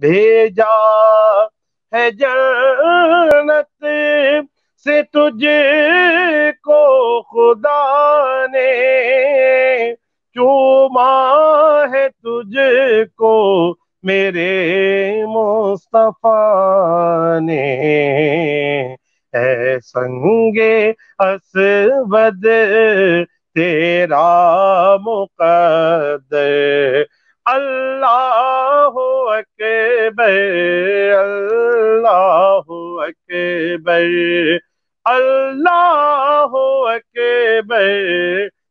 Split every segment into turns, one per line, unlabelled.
بھیجا ہے جنت سے تجھ کو خدا نے، چوما ہے تجھ کو میرے مصطفیٰ نے، اے سنگ اسود تیرا مقدر، اللہ اکبر اللہ اکبر اللہ اکبر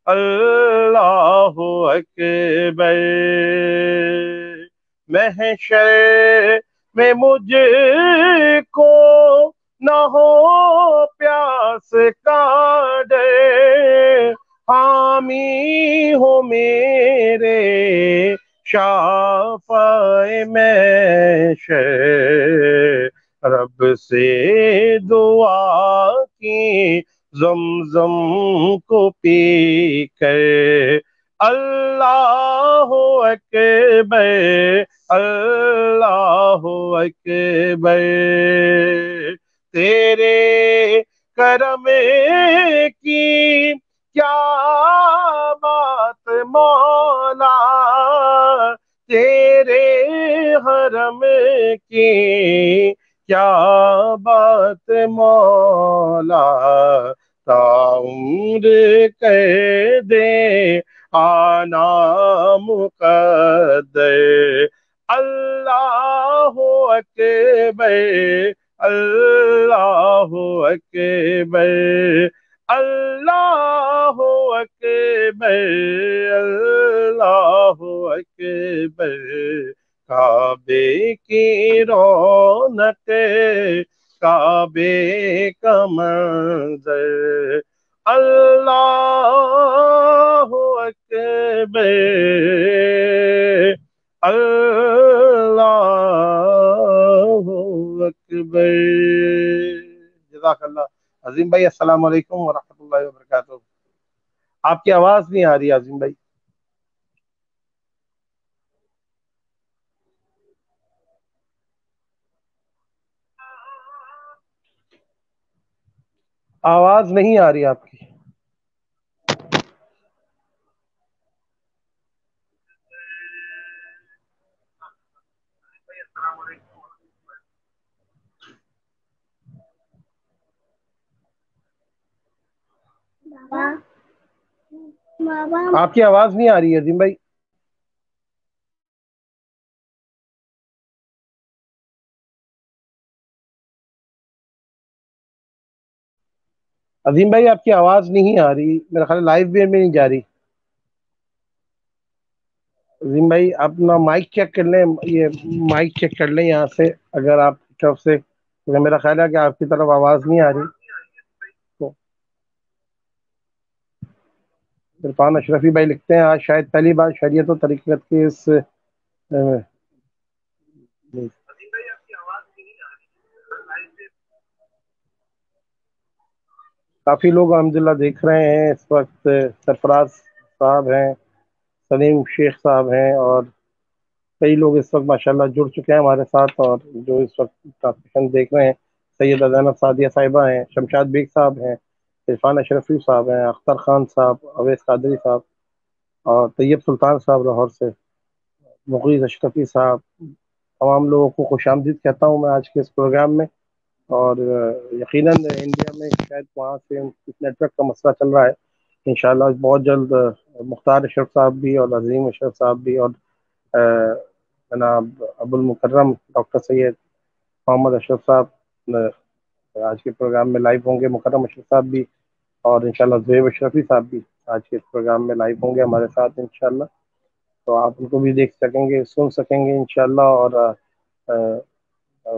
اللہ اکبر، محشر میں مجھ کو نہ ہو پیاس کا ڈر، حامی ہو میرے شافع محشر، رب سے دعا کی زمزم کو پی کر، اللہ اکبر اللہ اکبر، تیرے کرم کی کیا بات مولا، تیرے حرم کی کیا بات مولا، تا عمر کر دے آنا مقدر، اللہ اکبر اللہ اکبر اللہ اکبر اللہ اکبر، کعبے کی رونق کعبے کا منظر، اللہ اکبر اللہ اکبر۔ جزاک اللہ عظیم بھائی، السلام علیکم ورحمۃ اللہ وبرکاتہ۔ آپ کی آواز نہیں آ رہی عظیم بھائی۔ آواز نہیں آ رہی آپ کی۔ آپ کی آواز نہیں آ رہی ہے عظیم بھائی۔ عظیم بھائی آپ کی آواز نہیں آ رہی، میرا خیال لائیو میں نہیں جا رہی۔ عظیم بھائی اپنا مائک چیک کر لیں، یہ مائک چیک کر لیں یہاں سے، اگر آپ کی طرف سے، میرا خیال ہے کہ آپ کی طرف آواز نہیں آ رہی۔ تو عرفان اشرفی بھائی لکھتے ہیں آج شاید پہلی بار شریعت و طریقت کے اس کافی لوگ الحمدللہ دیکھ رہے ہیں اس وقت۔ سرفراز صاحب ہیں، سلیم شیخ صاحب ہیں، اور کئی لوگ اس وقت ماشاءاللہ جڑ چکے ہیں ہمارے ساتھ، اور جو اس وقت ٹرانسمیشن دیکھ رہے ہیں، سید زینب سعدیہ صاحبہ ہیں، شمشاد بیگ صاحب ہیں، عرفان اشرفی صاحب ہیں، اختر خان صاحب، اویس قادری صاحب، اور طیب سلطان صاحب لاہور سے، مغیث اشرفی صاحب، تمام لوگوں کو خوش آمدید کہتا ہوں میں آج کے اس پروگرام میں۔ اور یقیناً انڈیا میں شاید وہاں سے نیٹ ورک کا مسئلہ چل رہا ہے، انشاءاللہ بہت جلد مختار اشرف صاحب بھی اور عظیم اشرف صاحب بھی اور جناب ابو المکرم ڈاکٹر سید محمد اشرف صاحب آج کے پروگرام میں لائیو ہوں گے، مکرم اشرف صاحب بھی، اور انشاءاللہ زیب اشرفی صاحب بھی آج کے اس پروگرام میں لائیو ہوں گے ہمارے ساتھ انشاءاللہ، تو آپ ان کو بھی دیکھ سکیں گے، سن سکیں گے انشاءاللہ۔ اور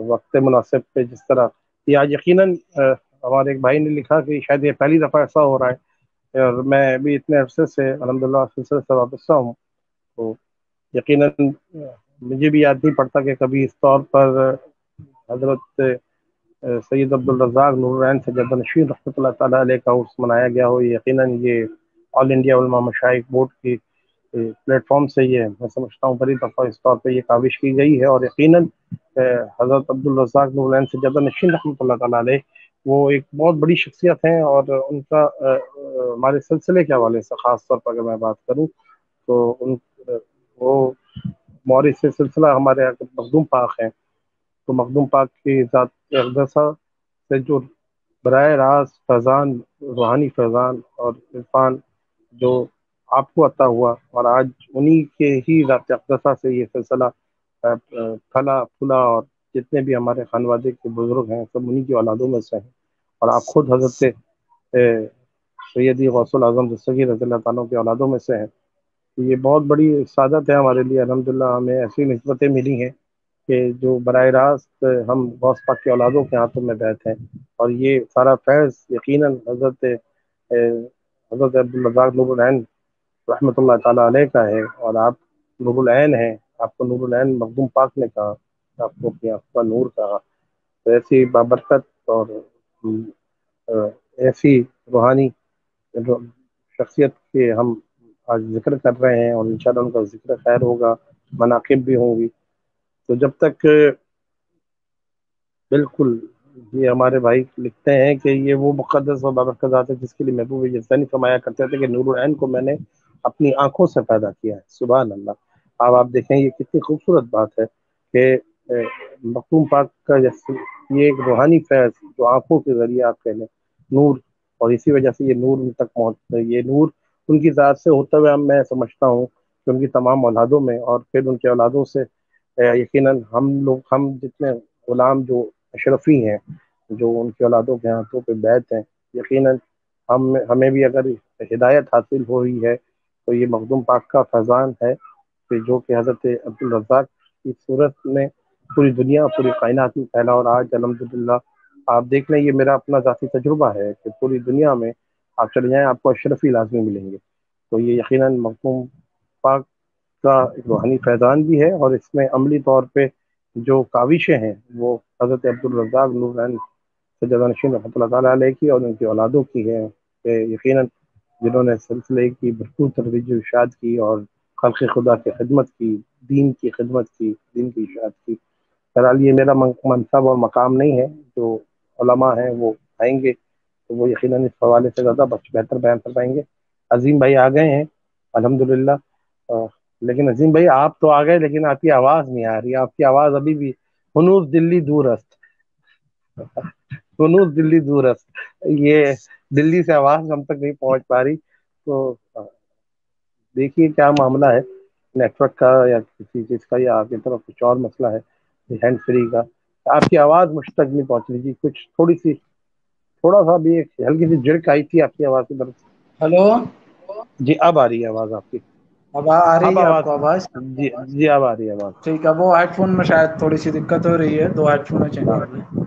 وقت مناسب پہ جس طرح یہ آج یقیناً ہمارے ایک بھائی نے لکھا کہ شاید یہ پہلی دفعہ ایسا ہو رہا ہے، اور میں بھی اتنے عرصے سے الحمدللہ سلسلے سے وابستہ ہوں، تو یقیناً مجھے بھی یاد نہیں پڑتا کہ کبھی اس طور پر حضرت سید عبدالرزاق نور العین سے جدنشین رحمۃ اللہ تعالیٰ علیہ کا عرس منایا گیا ہو۔ یقیناً یہ آل انڈیا علماء مشائخ بورڈ کی پلیٹ فارم سے یہ میں سمجھتا ہوں بڑی دفعہ اس طور پہ یہ کاوش کی گئی ہے، اور یقیناً حضرت عبدالرزاق نور العین سجادہ نشین رحمۃ اللہ تعالیٰ علیہ وہ ایک بہت بڑی شخصیت ہیں، اور ان کا ہمارے سلسلے کے حوالے سے خاص طور پر اگر میں بات کروں تو ان وہ مورث سے سلسلہ ہمارے یہاں کے مخدوم پاک ہیں، تو مخدوم پاک کی ذات اقدسہ سے جو براہ راست فیضان، روحانی فیضان اور عرفان جو آپ کو عطا ہوا، اور آج انہی کے ہی ذات اقدسہ سے یہ سلسلہ پھلا پھولا، اور جتنے بھی ہمارے خانوادے کے بزرگ ہیں سب انہی کی اولادوں میں سے ہیں، اور آپ خود حضرت سیدی غوث العظم دستگیر رضی اللہ تعالیٰ کی اولادوں میں سے ہیں، تو یہ بہت بڑی سعادت ہے ہمارے لیے، الحمدللہ ہمیں ایسی نسبتیں ملی ہیں کہ جو براہ راست ہم غوث پاک کے اولادوں کے ہاتھوں میں بیعت ہیں، اور یہ سارا فیض یقیناً حضرت عبدالرزاق نور العین رحمۃ اللہ تعالیٰ علیہ کا ہے، اور آپ نور العین ہیں، آپ کو نور العین مخدوم پاک نے کہا، آپ کو اپنی آنکھ کا نور کہا، تو ایسی بابرکت اور ایسی روحانی شخصیت کے ہم آج ذکر کر رہے ہیں، اور انشاءاللہ ان کا ذکر خیر ہوگا، مناقب بھی ہوں گی، تو جب تک بالکل یہ ہمارے بھائی لکھتے ہیں کہ یہ وہ مقدس و بابرکت ذات ہے جس کے لیے محبوب یزدانی فرمایا کرتے تھے کہ نور العین کو میں نے اپنی آنکھوں سے پیدا کیا ہے، سبحان اللہ۔ اب آپ دیکھیں یہ کتنی خوبصورت بات ہے کہ مخدوم پاک کا جیسے یہ ایک روحانی فیض جو آنکھوں کے ذریعے آپ کہہ لیں نور، اور اسی وجہ سے یہ نور ان تک پہنچتا ہے، یہ نور ان کی ذات سے ہوتا ہوا میں سمجھتا ہوں کہ ان کی تمام اولادوں میں، اور پھر ان کے اولادوں سے یقیناً ہم جتنے غلام جو اشرفی ہیں جو ان کی اولادوں کے ہاتھوں پہ بیعت ہیں، یقیناً ہمیں بھی اگر ہدایت حاصل ہوئی ہے تو یہ مخدوم پاک کا فیضان ہے کہ جو کہ حضرت عبدالرزاق کی صورت میں پوری دنیا پوری کائنات میں پھیلا، اور آج الحمدللہ آپ دیکھ لیں یہ میرا اپنا ذاتی تجربہ ہے کہ پوری دنیا میں آپ چلے جائیں آپ کو اشرفی لازمی ملیں گے، تو یہ یقیناً مخدوم پاک کا ایک روحانی فیضان بھی ہے، اور اس میں عملی طور پہ جو کاوشیں ہیں وہ حضرت عبدالرزاق نور العین سجادہ نشین رحمۃ اللہ تعالیٰ علیہ کی اور ان کی اولادوں کی ہے کہ یقیناً جنہوں نے سلسلے کی بھرپور ترویج و ارشاد کی اور خلق خدا کی خدمت کی، دین کی خدمت کی، دین کی اشاعت کی۔ بہرحال یہ میرا منصب اور مقام نہیں ہے، جو علماء ہیں وہ آئیں گے تو وہ یقیناً اس حوالے سے زیادہ بہتر بیان کر پائیں گے۔ عظیم بھائی آ گئے ہیں الحمدللہ، لیکن عظیم بھائی آپ تو آ گئے لیکن آپ کی آواز نہیں آ رہی، آپ کی آواز ابھی بھی ہنوز دلی دور است، ہنوز دلی دور است، یہ دلی سے آواز ہم تک نہیں پہنچ پا رہی، تو دیکھیے کیا معاملہ ہے، نیٹ ورک کا یا کسی چیز کا، یا آپ کی طرف کچھ اور مسئلہ ہے ہینڈ فری کا، آپ کی آواز مجھ تک نہیں پہنچ رہی جی، کچھ تھوڑی سی تھوڑا سا بھی ایک ہلکی سی جھڑک آئی تھی آپ کی آواز کی طرف
ہلو،
سے۔ جی اب آ رہی ہے آواز آپ کی،
اب آ
اب
رہی ہے آپ
آواز،
کو آواز؟
جی جی اب آ رہی ہے آواز،
ٹھیک ہے، وہ ہیڈ فون میں شاید تھوڑی سی دقت ہو رہی ہے، دو ہیڈ فون چینج
ہاں
کر لیں۔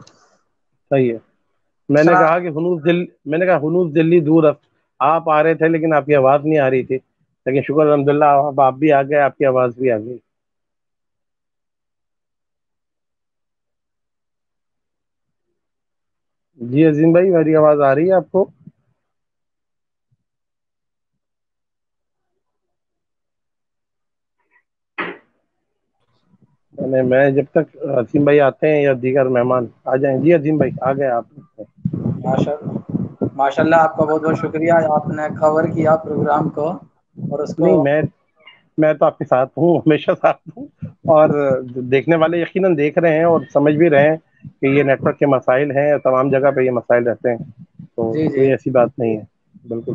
صحیح ہے۔ میں نے
سلام۔
کہا کہ ہنوز دلی دور است، آپ آ رہے تھے لیکن آپ کی آواز نہیں آ رہی تھی، لیکن شکر الحمدللہ اب آپ بھی آ گئے، آپ کی آواز بھی آ گئی۔ جی عظیم بھائی میری آواز آ رہی ہے آپ کو؟ میں جب تک عظیم بھائی آتے ہیں یا دیگر مہمان آ جائیں، جی عظیم بھائی آ گئے آپ؟
ماشاء اللہ آپ کا بہت بہت شکریہ، آپ نے کور کیا پروگرام کو اور اس کو۔
نہیں میں تو آپ کے ساتھ ہوں، ہمیشہ ساتھ ہوں، اور دیکھنے والے یقیناً دیکھ رہے ہیں اور سمجھ بھی رہے ہیں کہ یہ نیٹ ورک کے مسائل ہیں، تمام جگہ پہ یہ مسائل رہتے ہیں، تو
جی جی،
کوئی ایسی بات نہیں ہے بالکل۔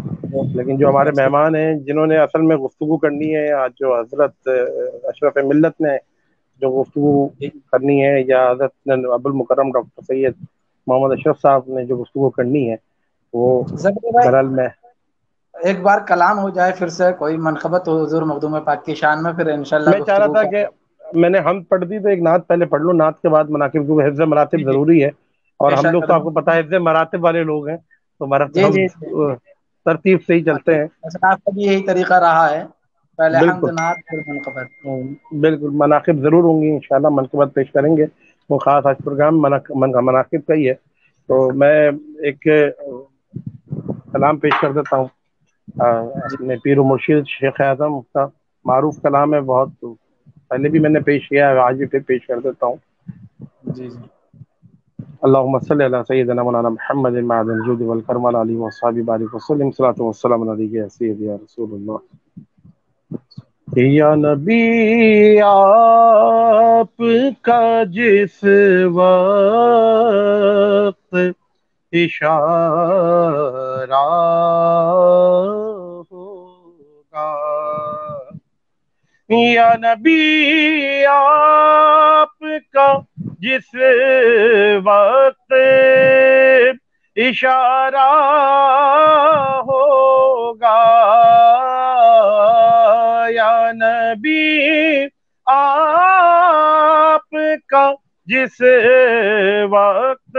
لیکن جو ہمارے
بہت
مہمان ہیں جنہوں نے اصل میں گفتگو کرنی ہے، آج جو حضرت اشرف ملت نے جو گفتگو کرنی ہے، یا حضرت ابو المکرم ڈاکٹر سید محمد اشرف صاحب نے جو گفتگو کرنی ہے وہ
ذکر بھائی،
بہرحال میں
ایک بار کلام ہو جائے پھر سے، کوئی منقبت ہو حضور مخدوم پاک کی شان میں، پھر انشاءاللہ
میں چاہ رہا
گفتگو
تھا
کا۔
کہ میں نے حمد پڑھ دی تو ایک نعت پہلے پڑھ لوں، نعت کے بعد مناقب، کیونکہ حفظ
جی
مراتب
جی،
ضروری ہے، اور
بے
ہم
شک
لوگ تو آپ
حضور۔
کو پتہ ہے حفظ مراتب والے لوگ ہیں، تو
جی
ہم
جی جی،
ترتیب سے ہی چلتے ہیں۔
آپ کا بھی یہی طریقہ رہا ہے، پہلے حمد
بالکل
نعت پھر منقبت۔
بالکل مناقب ضرور ہوں گی انشاءاللہ، منقبت پیش کریں گے، وہ خاص آج پروگرام مناقب کا ہی ہے، تو میں ایک کلام پیش کر دیتا ہوں
جی
اپنے پیر و مرشد شیخ اعظم کا، معروف کلام ہے بہت، پہلے بھی میں نے پیش کیا ہے، آج بھی پھر پیش کر دیتا ہوں.
جی جی.
اللهم صل على سيدنا مولانا محمد معدن الجود والكرم وعلى اله وصحبه بارك وسلم. صلاة والسلام عليك يا سيدي يا رسول الله. یا نبی آپ کا جس وقت اشارہ ہوگا، یا نبی آپ کا جس وقت اشارہ ہوگا، یا نبی آپ کا جس وقت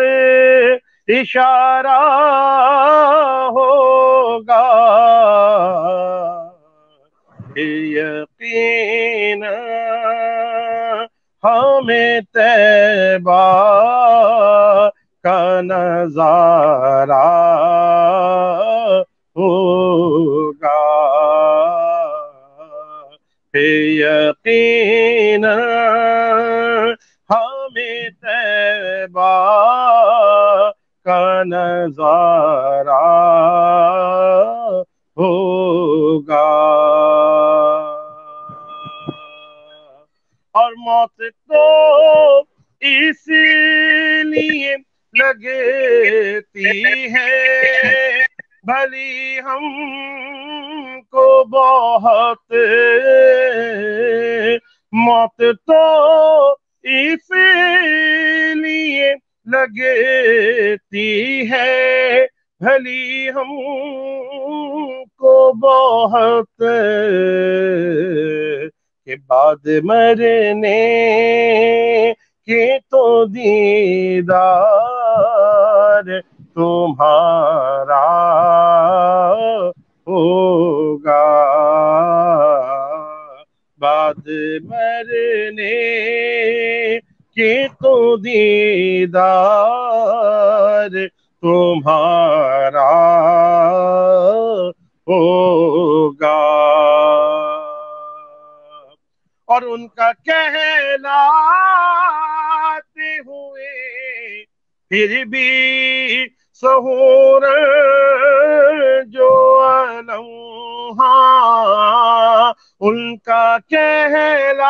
اشارہ ہوگا، یقینا ہمیں طیبہ کا نظارہ ہوگا، یقینا ہمیں طیبہ کا نظارہ ہوگا، اور موت تو اس لیے لگتی ہے بھلی ہم کو بہت، موت تو اس لیے لگتی ہے بھلی ہم کو بہت، کہ بعد مرنے کے تو دیدار تمہارا ہوگا، بعد مرنے کے تو دیدار تمہارا ہوگا، اور ان کا کہلاتے ہوئے پھر بھی سہور جو علم، ہاں ان کا کہلاتے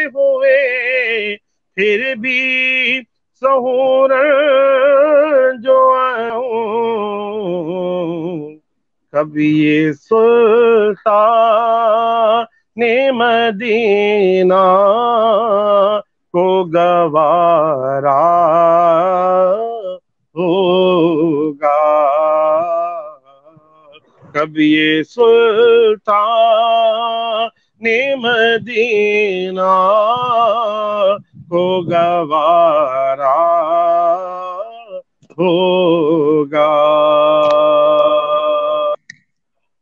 ہوئے پھر بھی سہور جو علم، کبھی یہ سلطان مدینہ کو گوارا ہوگا، کبھی یہ سلطان مدینہ کو گوارا ہوگا،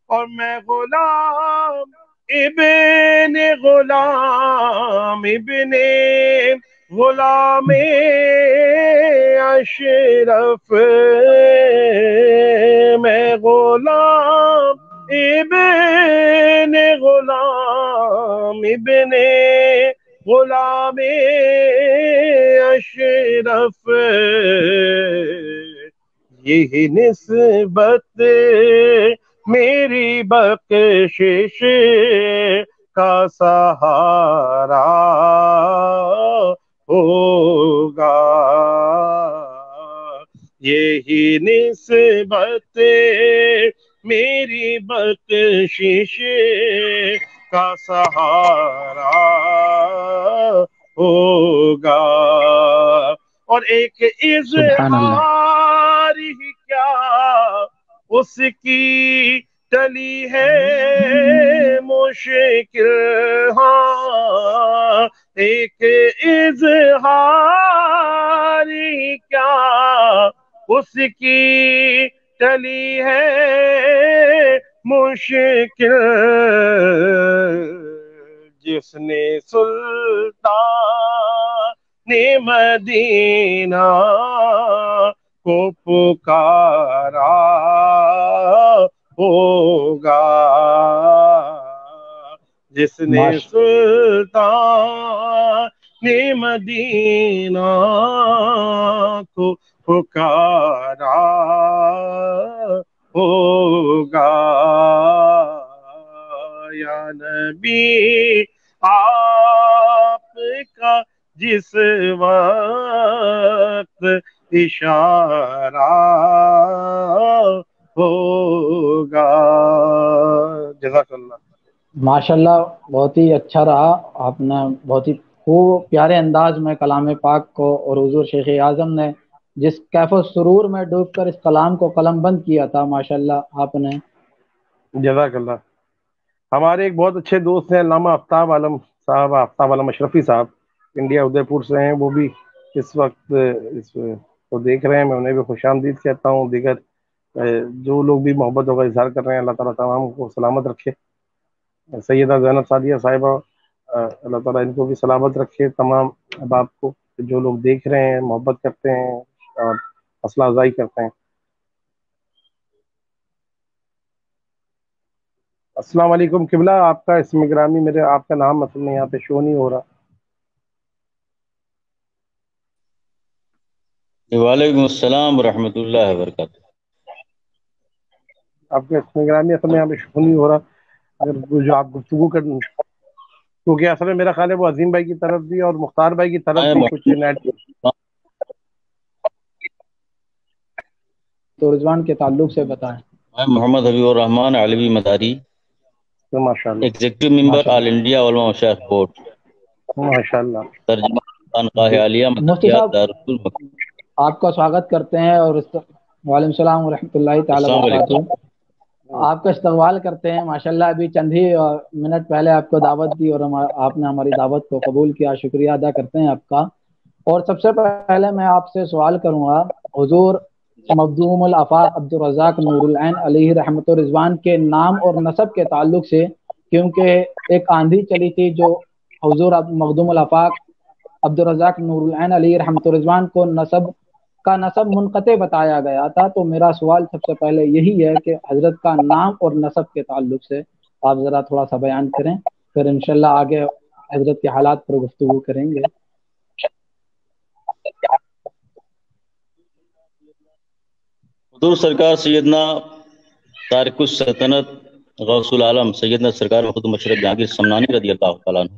اور میں غلام ابن غلام اشرف، میں غلام غلام اشرف، یہی نسبت میری بخشش کا سہارا ہوگا، یہی نسبت میری بخشش کا سہارا ہوگا، اور ایک
سبحان اللہ.
اظہار ہی کیا اس کی ٹلی ہے مشکل، ہاں ایک اظہار ہی کیا اس کی ٹلی ہے مشکل، جس نے سلطان مدینہ کو پکارا ہوگا، جس نے سلطان مدینہ کو پکارا ہوگا، یا نبی آپ کا جس وقت اشارہ ہوگا۔ جزاک اللہ۔
ماشاء اللہ، بہت ہی اچھا رہا، آپ نے بہت ہی خوب پیارے انداز میں کلام پاک کو، اور حضور شیخ اعظم نے جس کیف و سرور میں ڈوب کر اس کلام کو قلم بند کیا تھا، ماشاء اللہ آپ نے۔
جزاک اللہ۔ ہمارے ایک بہت اچھے دوست ہیں علامہ آفتاب عالم صاحب، آفتاب عالم اشرفی صاحب، انڈیا ادے پور سے ہیں، وہ بھی اس وقت اس کو دیکھ رہے ہیں، میں انہیں بھی خوش آمدید کہتا ہوں۔ دیگر جو لوگ بھی محبتوں کا اظہار کر رہے ہیں، اللہ تعالیٰ تمام کو سلامت رکھے۔ سیدہ زینب سعدیہ صاحبہ، اللہ تعالیٰ ان کو بھی سلامت رکھے، تمام احباب کو جو لوگ دیکھ رہے ہیں، محبت کرتے ہیں اور حوصلہ افزائی کرتے ہیں۔ السلام علیکم قبلہ، آپ کا اسم گرامی، میرے آپ کا نام اصل میں یہاں پہ شو نہیں ہو رہا۔
وعلیکم السلام ورحمۃ اللہ وبرکاتہ۔
آپ کا اسم گرامی اصل میں یہاں پہ شو نہیں ہو رہا، اگر جو آپ گفتگو کر، کیونکہ اصل میں میرا خیال ہے وہ عظیم بھائی کی طرف بھی اور مختار بھائی کی طرف بھی کچھ نیٹ۔
تو رضوان کے تعلق سے بتائیں۔
میں محمد حبیب الرحمان علوی مداری،
ماشاء اللہ
ایگزیکٹو ممبر آل انڈیا علماء مشائخ بورڈ،
ماشاء اللہ۔
ترجمہ خانقاہ
جی
عالیہ
مفتی
مدنیات
صاحب،
دارالعلوم مکہ۔
آپ کا سواگت کرتے ہیں، اور وعلیکم السلام ورحمۃ اللہ تعالیٰ
السلام علیکم۔
وبرکاتہ۔ آپ کا استقبال کرتے ہیں، ماشاءاللہ ابھی چند ہی منٹ پہلے آپ کو دعوت دی، اور آپ نے ہماری دعوت کو قبول کیا، شکریہ ادا کرتے ہیں آپ کا۔ اور سب سے پہلے میں آپ سے سوال کروں گا، حضور مخدوم الافاق عبدالرزاق نور العین علیہ رحمت و رضوان کے نام اور نسب کے تعلق سے، کیونکہ ایک آندھی چلی تھی جو حضور مخدوم الافاق عبدالرزاق نور العین علیہ رحمت و رضوان کو نسب منقطع بتایا گیا تھا، تو میرا سوال سب سے پہلے یہی ہے کہ حضرت کا نام اور نسب کے تعلق سے آپ ذرا تھوڑا سا بیان کریں، پھر انشاءاللہ آگے حضرت کے حالات پر گفتگو کریں گے۔
حضور سرکار سیدنا تارک السلطنت غوث العالم سیدنا سرکار مخدوم اشرف جہانگیر سمنانی رضی اللہ تعالیٰ عنہ،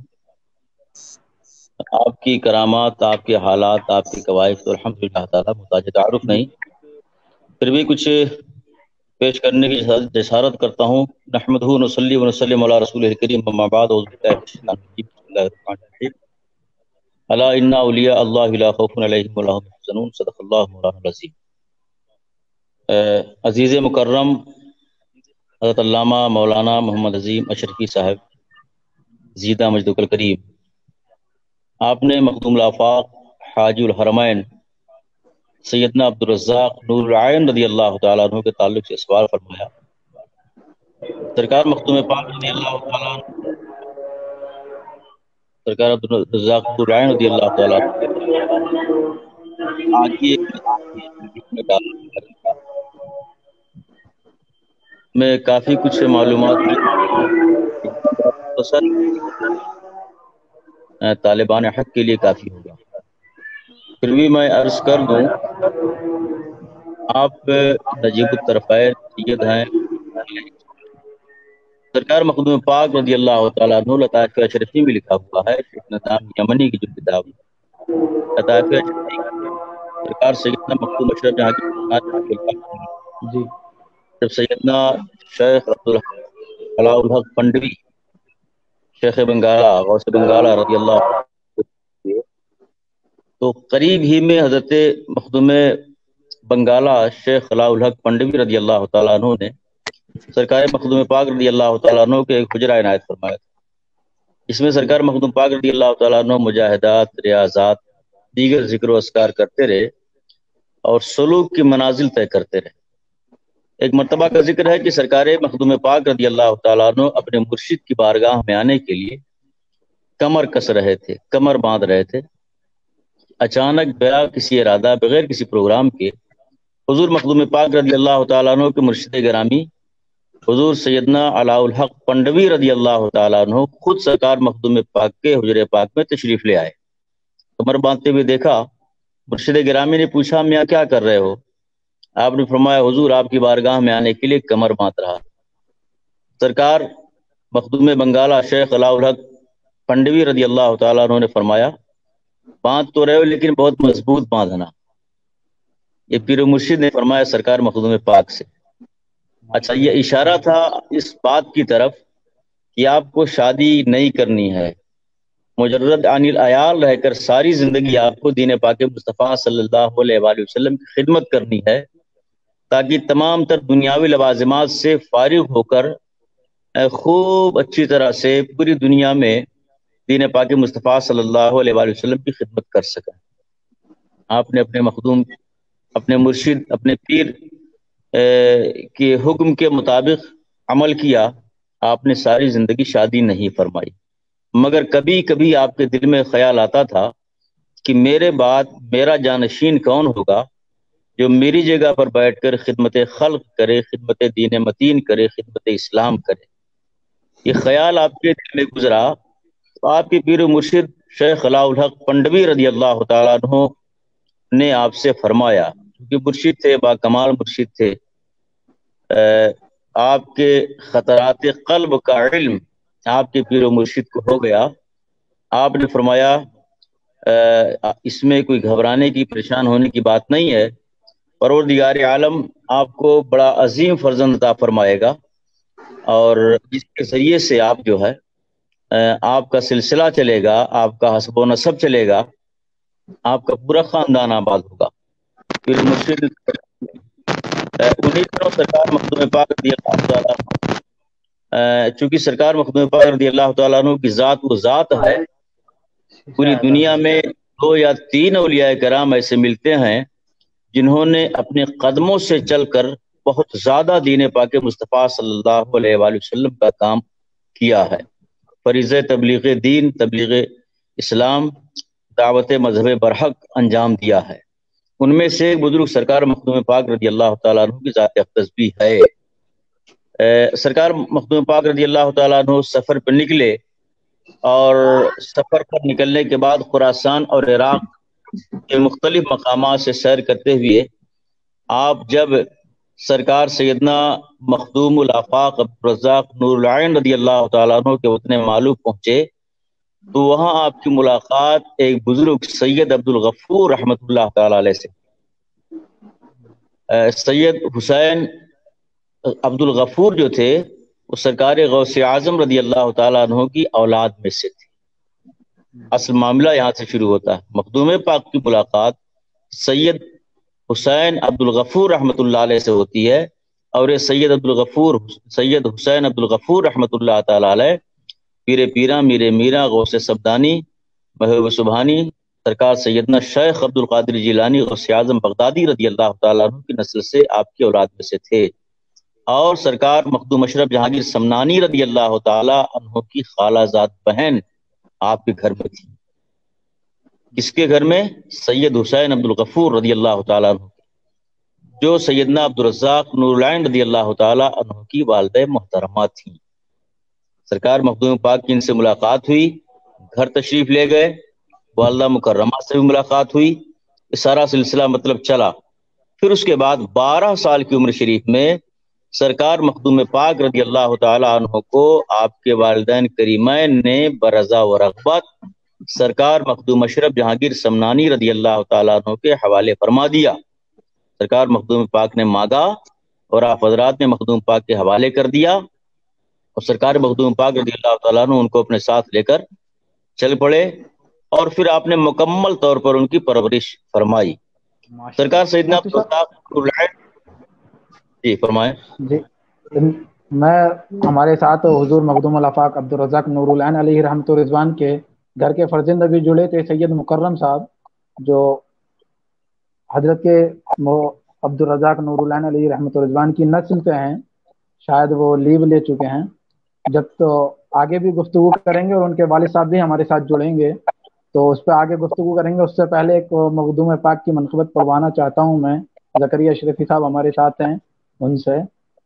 آپ کی کرامات، آپ کے حالات، آپ کی قواعد تو الحمدللہ تعالیٰ محتاج تعارف نہیں، پھر بھی کچھ پیش کرنے کی جسارت کرتا ہوں۔ نحمدہ نصلی و نسلم علی رسول الکریم، اما بعد، اعوذ باللہ من الشیطان الرجیم، بسم اللہ الرحمن الرحیم، الا ان اولیاء اللہ لا خوف علیہم ولا هم يحزنون، صدق اللہ مولانا العظیم۔ عزیز مکرم حضرت علامہ مولانا محمد عظیم اشرفی صاحب زیدہ مجدک الکریم، آپ نے مخدوم الافاق حاجی الحرمین سیدنا عبدالرزاق نور العین رضی اللہ تعالیٰ عنہ کے تعلق سے سوال فرمایا۔ سرکار مخدوم پاک رضی اللہ تعالیٰ عنہ، سرکار عبدالرزاق نور العین رضی اللہ تعالیٰ عنہ آج کی میں کافی کچھ معلومات طالبان حق کے لیے کافی ہوگا، پھر بھی میں عرض کر دوں، آپ نجیب الطرفین سید ہیں۔ سرکار مخدوم پاک رضی اللہ تعالیٰ عنہ لطائف اشرفی میں لکھا ہوا ہے، شیخ نظام یمنی کی جو کتاب لطائف اشرفی، سرکار سیدنا مخدوم اشرف جہاں کی
جی،
جب سیدنا شیخ عبدالحق الحق پنڈوی شیخ بنگالہ غوث بنگالہ رضی اللہ عنہ، تو قریب ہی میں حضرت مخدوم بنگالہ شیخ علاء الحق پنڈوی رضی اللہ تعالیٰ عنہ نے سرکار مخدوم پاک رضی اللہ تعالیٰ عنہ کے ایک حجرہ عنایت فرمایا تھا، اس میں سرکار مخدوم پاک رضی اللہ تعالیٰ عنہ مجاہدات، ریاضات، دیگر ذکر و اذکار کرتے رہے اور سلوک کی منازل طے کرتے رہے۔ ایک مرتبہ کا ذکر ہے کہ سرکار مخدوم پاک رضی اللہ تعالیٰ عنہ اپنے مرشد کی بارگاہ میں آنے کے لیے کمر کس رہے تھے، کمر باندھ رہے تھے، اچانک بلا کسی ارادہ، بغیر کسی پروگرام کے، حضور مخدوم پاک رضی اللہ تعالیٰ عنہ کے مرشد گرامی حضور سیدنا علاء الحق پنڈوی رضی اللہ تعالیٰ عنہ خود سرکار مخدوم پاک کے حجرے پاک میں تشریف لے آئے. کمر باندھتے ہوئے دیکھا. مرشد گرامی نے پوچھا میاں کیا کر رہے ہو؟ آپ نے فرمایا حضور آپ کی بارگاہ میں آنے کے لیے کمر باندھ رہا. سرکار مخدوم بنگالہ شیخ علاء الحق پنڈوی رضی اللہ تعالیٰ عنہ نے فرمایا باندھ تو رہے ہو لیکن بہت مضبوط باندھنا. یہ پیر و مرشد نے فرمایا سرکار مخدوم پاک سے. اچھا یہ اشارہ تھا اس بات کی طرف کہ آپ کو شادی نہیں کرنی ہے, مجرد عن العیال رہ کر ساری زندگی آپ کو دین پاک مصطفیٰ صلی اللہ علیہ وآلہ وسلم کی خدمت کرنی ہے تاکہ تمام تر دنیاوی لوازمات سے فارغ ہو کر خوب اچھی طرح سے پوری دنیا میں دین پاک مصطفیٰ صلی اللہ علیہ وآلہ وسلم کی خدمت کر سکیں. آپ نے اپنے مخدوم, اپنے مرشد, اپنے پیر کے حکم کے مطابق عمل کیا. آپ نے ساری زندگی شادی نہیں فرمائی, مگر کبھی کبھی آپ کے دل میں خیال آتا تھا کہ میرے بعد میرا جانشین کون ہوگا جو میری جگہ پر بیٹھ کر خدمت خلق کرے, خدمت دین متین کرے, خدمت اسلام کرے. یہ خیال آپ کے دل میں گزرا تو آپ کے پیر و مرشد شیخ علاء الحق پنڈوی رضی اللہ تعالیٰ عنہ نے آپ سے فرمایا, کیونکہ مرشد تھے, با کمال مرشد تھے, آپ کے خطرات قلب کا علم آپ کے پیر و مرشد کو ہو گیا. آپ نے فرمایا اس میں کوئی گھبرانے کی, پریشان ہونے کی بات نہیں ہے, پروردگار عالم آپ کو بڑا عظیم فرزند عطا فرمائے گا اور جس کے ذریعے سے آپ جو ہے آپ کا سلسلہ چلے گا, آپ کا حسب و نسب چلے گا, آپ کا پورا خاندان آباد ہوگا. پھر مرشد انہیں دنوں سرکار مخدوم پاک رضی اللہ تعالیٰ چونکہ سرکار مخدوم پاک رضی اللہ تعالیٰ عنہ کی ذات وہ ذات ہے, پوری دنیا میں 2 یا 3 اولیاء کرام ایسے ملتے ہیں جنہوں نے اپنے قدموں سے چل کر بہت زیادہ دین پاک مصطفیٰ صلی اللہ علیہ وآلہ وسلم کا کام کیا ہے. فریضہ تبلیغ دین, تبلیغ اسلام, دعوت مذہب برحق انجام دیا ہے. ان میں سے بزرگ سرکار مخدوم پاک رضی اللہ تعالیٰ عنہ کی ذات اقدس بھی ہے. سرکار مخدوم پاک رضی اللہ تعالیٰ عنہ سفر پر نکلے اور سفر پر نکلنے کے بعد خراسان اور عراق کے مختلف مقامات سے سیر کرتے ہوئے آپ جب سرکار سیدنا مخدوم الآفاق عبدالرزاق نور العین رضی اللہ تعالیٰ عنہ کے وطن معلوم پہنچے تو وہاں آپ کی ملاقات ایک بزرگ سید عبدالغفور رحمۃ اللہ تعالیٰ علیہ سے. سید حسین عبدالغفور جو تھے وہ سرکار غوث اعظم رضی اللہ تعالیٰ عنہ کی اولاد میں سے تھے. اصل معاملہ یہاں سے شروع ہوتا ہے. مخدوم پاک کی ملاقات سید حسین عبدالغفور رحمۃ اللہ علیہ سے ہوتی ہے اور یہ سید حسین عبدالغفور رحمۃ اللہ تعالیٰ علیہ پیر پیرا میر میرا غوث سبدانی محبوب سبحانی سرکار سیدنا شیخ عبد القادر جیلانی غوث اعظم بغدادی رضی اللہ تعالیٰ عنہ کی نسل سے آپ کی اولاد میں سے تھے. اور سرکار مخدوم اشرف جہانگیر سمنانی رضی اللہ تعالیٰ عنہ کی خالہ زاد بہن آپ کے گھر میں تھی. کس کے گھر میں؟ سید حسین عبدالغفور رضی اللہ تعالیٰ عنہ جو سیدنا عبدالرزاق نور العین رضی اللہ تعالیٰ عنہ کی والدہ محترمہ تھیں. سرکار مخدوم پاک کی ان سے ملاقات ہوئی, گھر تشریف لے گئے, والدہ مکرمہ سے بھی ملاقات ہوئی. یہ سارا سلسلہ مطلب چلا. پھر اس کے بعد 12 سال کی عمر شریف میں سرکار مخدوم پاک رضی اللہ تعالیٰ عنہ کو آپ کے والدین کریمین نے برضا و رغبت سرکار مخدوم اشرف جہانگیر سمنانی رضی اللہ تعالیٰ عنہ کے حوالے فرما دیا. سرکار مخدوم پاک نے مانگا اور آپ حضرات نے مخدوم پاک کے حوالے کر دیا اور سرکار مخدوم پاک رضی اللہ تعالیٰ عنہ ان کو اپنے ساتھ لے کر چل پڑے اور پھر آپ نے مکمل طور پر ان کی پرورش فرمائی. سرکار سیدنا جی فرمائیں.
جی میں ہمارے ساتھ حضور مخدوم الآفاق عبدالرزاق نور العین علیہ رحمۃ الرضوان کے گھر کے فرزند بھی جڑے تھے. سید مکرم صاحب جو حضرت کے عبدالرزاق نور العین علیہ رحمۃ الرضوان کی نسل سے ہیں, شاید وہ لیو لے چکے ہیں. جب تو آگے بھی گفتگو کریں گے اور ان کے والد صاحب بھی ہمارے ساتھ جڑیں گے تو اس پہ آگے گفتگو کریں گے. اس سے پہلے ایک مخدوم پاک کی منقبت پڑھوانا چاہتا ہوں میں. زکریا اشرفی صاحب ہمارے ساتھ ہیں, ان سے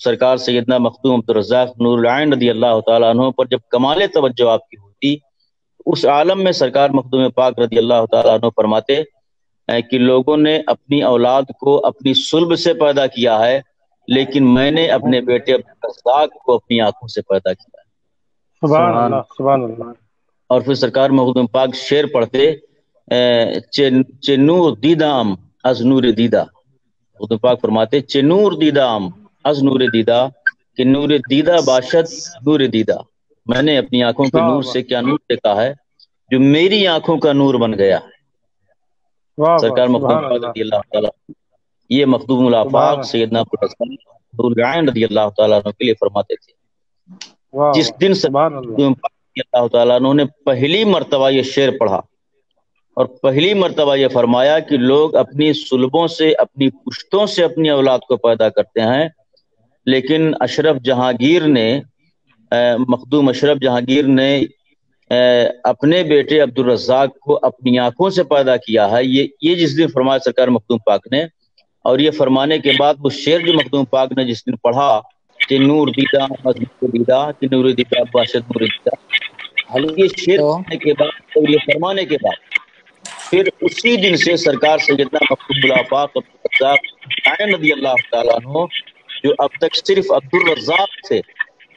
سرکار سیدنا مخدوم عبدالرزاق نور العین رضی اللہ تعالیٰ عنہ پر جب کمال توجہ آپ کی ہوتی، اس عالم میں سرکار مخدوم پاک رضی اللہ تعالیٰ عنہ فرماتے ہیں کہ لوگوں نے اپنی اولاد کو اپنی صلب سے پیدا کیا ہے، لیکن میں نے اپنے بیٹے عبدالرزاق کو اپنی آنکھوں سے پیدا کیا ہے۔
سبحان
سبحان
اللہ، سبحان اللہ۔
اور پھر سرکار مخدوم پاک شعر پڑھتے، چے نور دیدام از نور دیدہ، مخدوم پاک فرماتے چے نور دیدام از نور دیدہ، کہ نور دیدہ باشد نور دیدہ، میں نے اپنی آنکھوں کے نور سے کیا نور دیکھا ہے جو میری آنکھوں کا نور بن گیا ہے۔
واہ
سرکار
واہ،
مخدوم
سبحان
پاک
اللہ،
رضی اللہ تعالیٰ، یہ مخدوم
سبحان
الافاق
اللہ،
سیدنا نور العین رضی اللہ تعالیٰ عنہ کے لیے فرماتے تھے۔
واہ
جس
واہ،
دن
سبحان
سرکار
اللہ،
مخدوم پاک رضی اللہ تعالیٰ عنہ نے پہلی مرتبہ یہ شعر پڑھا اور پہلی مرتبہ یہ فرمایا کہ لوگ اپنی صلبوں سے، اپنی پشتوں سے اپنی اولاد کو پیدا کرتے ہیں، لیکن اشرف جہانگیر نے مخدوم اشرف جہانگیر نے اپنے بیٹے عبدالرزاق کو اپنی آنکھوں سے پیدا کیا ہے۔ یہ جس دن فرمایا سرکار مخدوم پاک نے، اور یہ فرمانے کے بعد وہ شعر جو مخدوم پاک نے جس دن پڑھا کہ نور دیدہ نور دیدہ کہ نور دیدہ باشد نور دیدہ، یہ شعر پڑھنے کے بعد اور یہ فرمانے کے بعد پھر اسی دن سے سرکار سیدنا مخدوم الافاق عبدالرزاق رضی اللہ تعالیٰ عنہ، جو اب تک صرف عبدالرزاق تھے،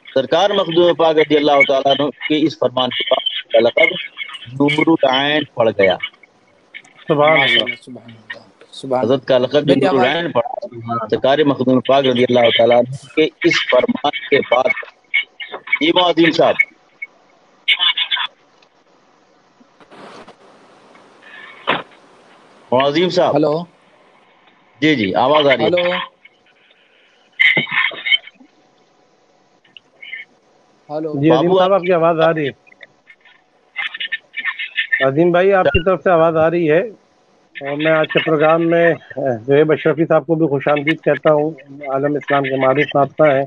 سرکار مخدوم پاک رضی اللہ تعالیٰ عنہ کے اس فرمان کے بعد کا لقب نور العین پڑ گیا۔
سبحان اللہ،
سبحان
حضرت کا لقب جو
میری
نور
آواز
العین پڑا سرکار مخدوم پاک رضی اللہ تعالیٰ عنہ کے اس فرمان کے بعد۔ جی معظم صاحب، معظم صاحب،
ہلو
جی جی آواز آ رہی
ہلو
ہے۔
ہلو
جی عظیم
بابو
صاحب آپ کی آواز آ رہی ہے؟ عظیم بھائی آپ کی طرف سے آواز آ رہی ہے، اور میں آج کے پروگرام میں زہیب اشرفی صاحب کو بھی خوش آمدید کہتا ہوں، عالم اسلام کے معروف نابغہ ہیں،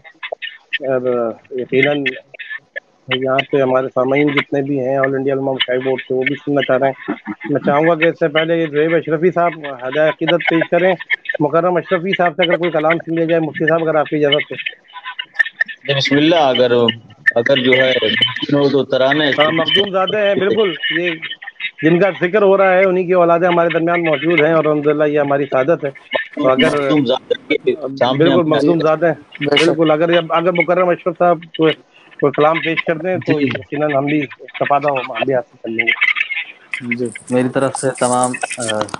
اور یقیناً یہاں پہ ہمارے سامعین جتنے بھی ہیں آل انڈیا علماء مشاہد بورڈ کے، وہ بھی سننا چاہ رہے ہیں۔ میں چاہوں گا کہ اس سے پہلے زہیب اشرفی صاحب ہدایت عقیدت پیش کریں، مکرم اشرفی صاحب سے اگر کوئی کلام سن لیا جائے، مفتی صاحب اگر آپ کی اجازت ہے۔
بسم اللہ، اگر جو ہے ممکن ہو تو ترانے
ہاں مخدوم زادہ ہیں، بالکل یہ جن کا ذکر ہو رہا ہے انہی کی اولادیں ہمارے درمیان موجود ہیں، اور الحمدللہ یہ ہماری سعادت ہے۔ تو اگر
مخدوم ذات کے سامنے
بالکل
ہم
مخدوم زادہ ہیں،
بے شک
بالکل اگر مکرم اشرف صاحب کوئی کلام پیش کر دیں تو
جی
یقیناً ہم بھی استفادہ ہم بھی حاصل کر لیں گے۔
جی
میری طرف سے تمام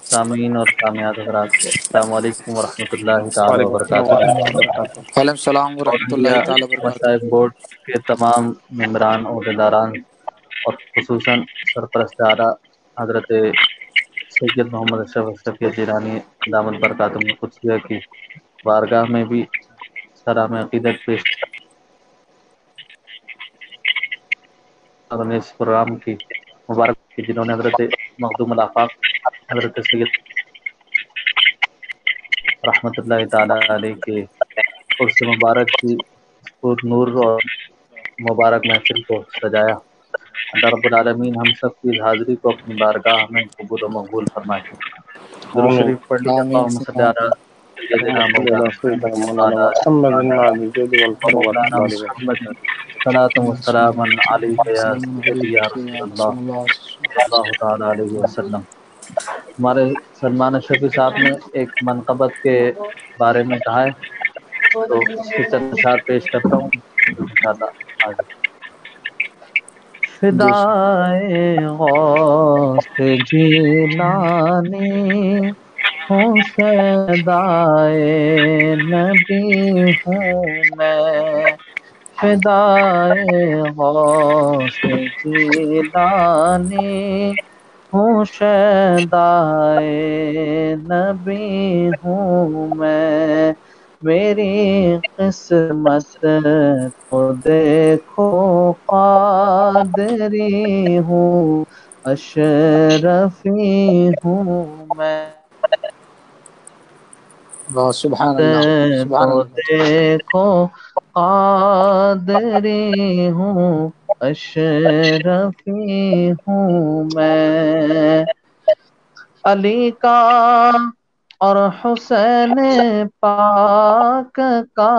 سامعین اور سامعات حضرات کو السلام علیکم ورحمۃ اللہ تعالی
وعلیکم السلام
وبرکاتہ۔
ورحمۃ اللہ وبرکاتہ۔
وعلیکم السلام
اور
ورحمۃ
انڈیا
اللہ تعالی وبرکاتہ۔
مشاہد بورڈ کے تمام ممبران عہدیداران اور خصوصاً سرپرست اعلیٰ حضرت سید محمد اشرف اشرفی جیلانی دامت برکاتہ قدسیہ کی بارگاہ میں بھی سلام عقیدت پیش کرنے اس پروگرام کی مبارک کی، جنہوں نے حضرت مخدوم الافاق حضرت سید رحمۃ اللہ تعالیٰ علیہ کے عرس مبارک کی پر نور اور مبارک محفل کو سجایا۔ اللہ رب العالمین ہم سب کی حاضری کو اپنی بارگاہ میں قبول و مقبول فرمائے۔ درود
آمین۔
شریف پڑھ لیجیے،
آمین
اللہم صلی علی سیدنا
اللهم صل على
مولانا
سيدنا
محمد
مولانا
وعلی
محمد مع الجود والكرم
مولانا
والإكرام والسلام
محمد صلاۃ و سلام علیہ یا سیدی یا رسول اللہ صلی اللہ تعالی علیہ وسلم۔ ہمارے سلمان اشرفی صاحب نے ایک منقبت کے بارے میں کہا ہے، تو اس کے چند اشعار پیش کرتا ہوں انشاءاللہ آگے۔
جی
فدائے غوث جیلانی ہوں، شیدائے نبی ہوں میں، فدائے غوث جیلانی ہوں، شیدائے نبی ہوں میں، میری قسمت کو دیکھو قادری ہوں، اشرفی ہوں میں،
سبحان اللہ، سبحان
کو
اللہ۔
دیکھو قادری ہوں، اشرفی ہوں میں، علی کا اور حسین پاک کا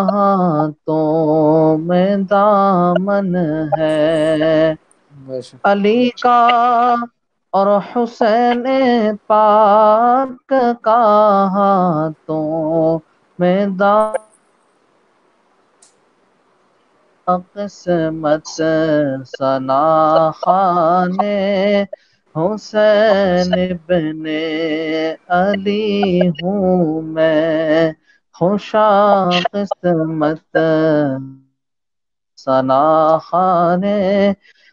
ہاتھوں میں دامن ہے، علی کا اور حسین پاک کا ہاتھوں میں دامن، قسمت ثنا خان حسین ابن علی ہوں میں، خوشا قسمت ثنا خان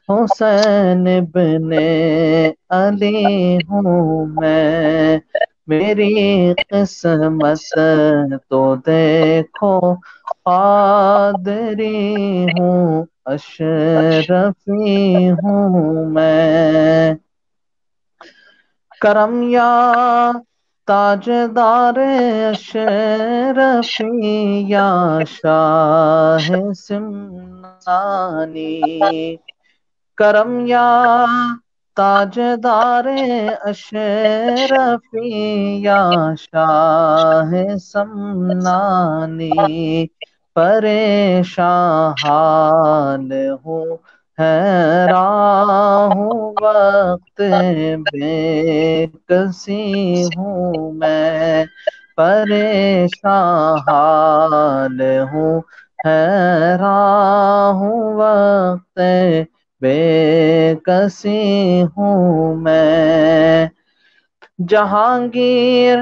حسین ابن علی ہوں میں، میری قسمت تو دیکھو قادری ہوں، اشرفی ہوں میں، کرم یا تاجدار اشرفی یا شاہ سمنانی، کرم یا تاجدار اشرفی یا شاہ سمنانی، پریشان حال ہوں حیران ہوں وقت بے کسی ہوں میں، پریشان حال ہوں حیران ہوں وقت بے کسی ہوں میں، جہانگیر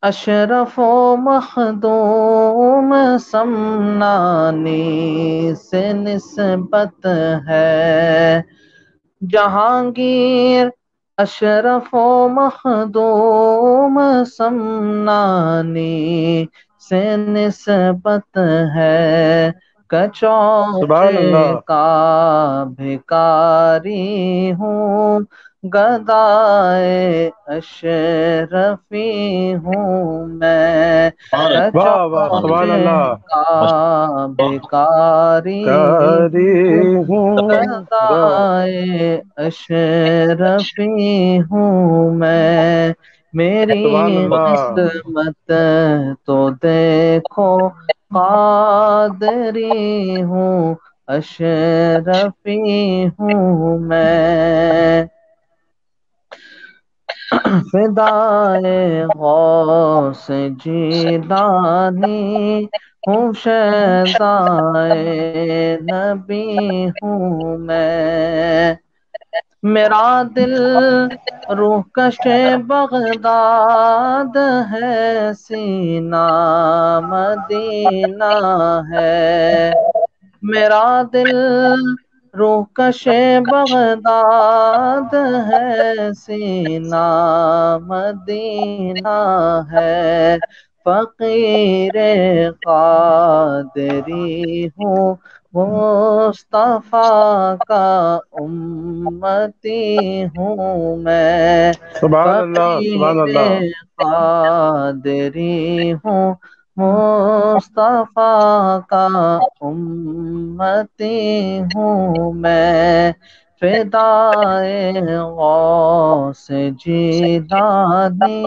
اشرف و مخدوم سمنانی سے نسبت ہے، جہانگیر اشرف و مخدوم سمنانی سے نسبت ہے،
سبحان
کچوچے
اللہ،
کا بھکاری ہوں، گدائے اشرفی ہوں میں،
واہ واہ، سبحان
کچوچے
اللہ،
کا بھکاری
کاری
ہوں،
ہوں
گدائے اشرفی ہوں میں، میری
سبحان اللہ،
قسمت تو دیکھو قادری ہوں، اشرفی ہوں میں، فدائے غوث جیلانی ہوں، شیدائے نبی ہوں میں، میرا دل روح کش بغداد ہے، سینہ مدینہ ہے، میرا دل روح کش بغداد ہے، سینہ مدینہ ہے، فقیر قادری ہوں، مصطفیٰ کا امتی ہوں میں،
سبحان اللہ، سبحان
فقیر
اللہ،
قادری ہوں، مصطفیٰ کا امتی ہوں میں، فدائے غوث جیلانی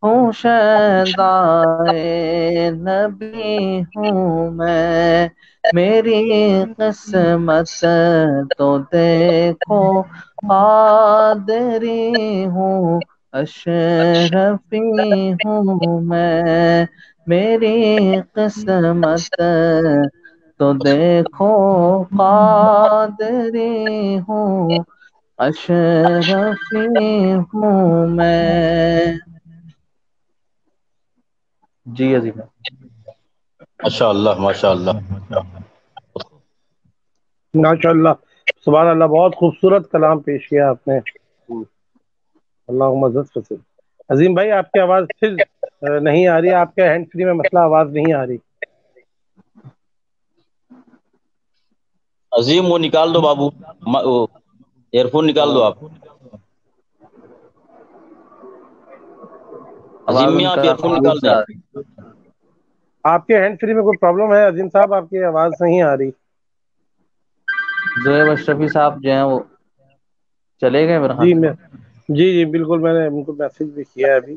ہوں، شیدائے نبی ہوں میں، میری قسمت تو دیکھو قادری ہوں، اشرفی ہوں میں، میری قسمت تو دیکھو قادری ہوں، اشرفی ہوں میں، جی عظیم،
ماشاء اللہ ماشاء اللہ.
ماشاء اللہ، سبحان اللہ، بہت خوبصورت کلام پیش کیا آپ نے. اللہ مدد فصل. عظیم بھائی، آپ کی آواز پھر نہیں آ رہی، آپ کے ہینڈ فری میں مسئلہ، آواز نہیں آ رہی.
عظیم وہ نکال دو بابو، ایئر فون نکال دو آپ.
آواز
عظیم میں
ان
آپ
کا
ایئر فون
دور
نکال
سے
دیں.
آ رہی ہے،
آپ کے ہینڈ فری میں کوئی پرابلم ہے عظیم صاحب؟ آپ کی آواز نہیں آ رہی.
زویب اشرفی صاحب جو ہیں وہ چلے گئے میرے خیال
جی
سے.
میں، جی بالکل، میں نے ان کو میسج بھی کیا ہے ابھی.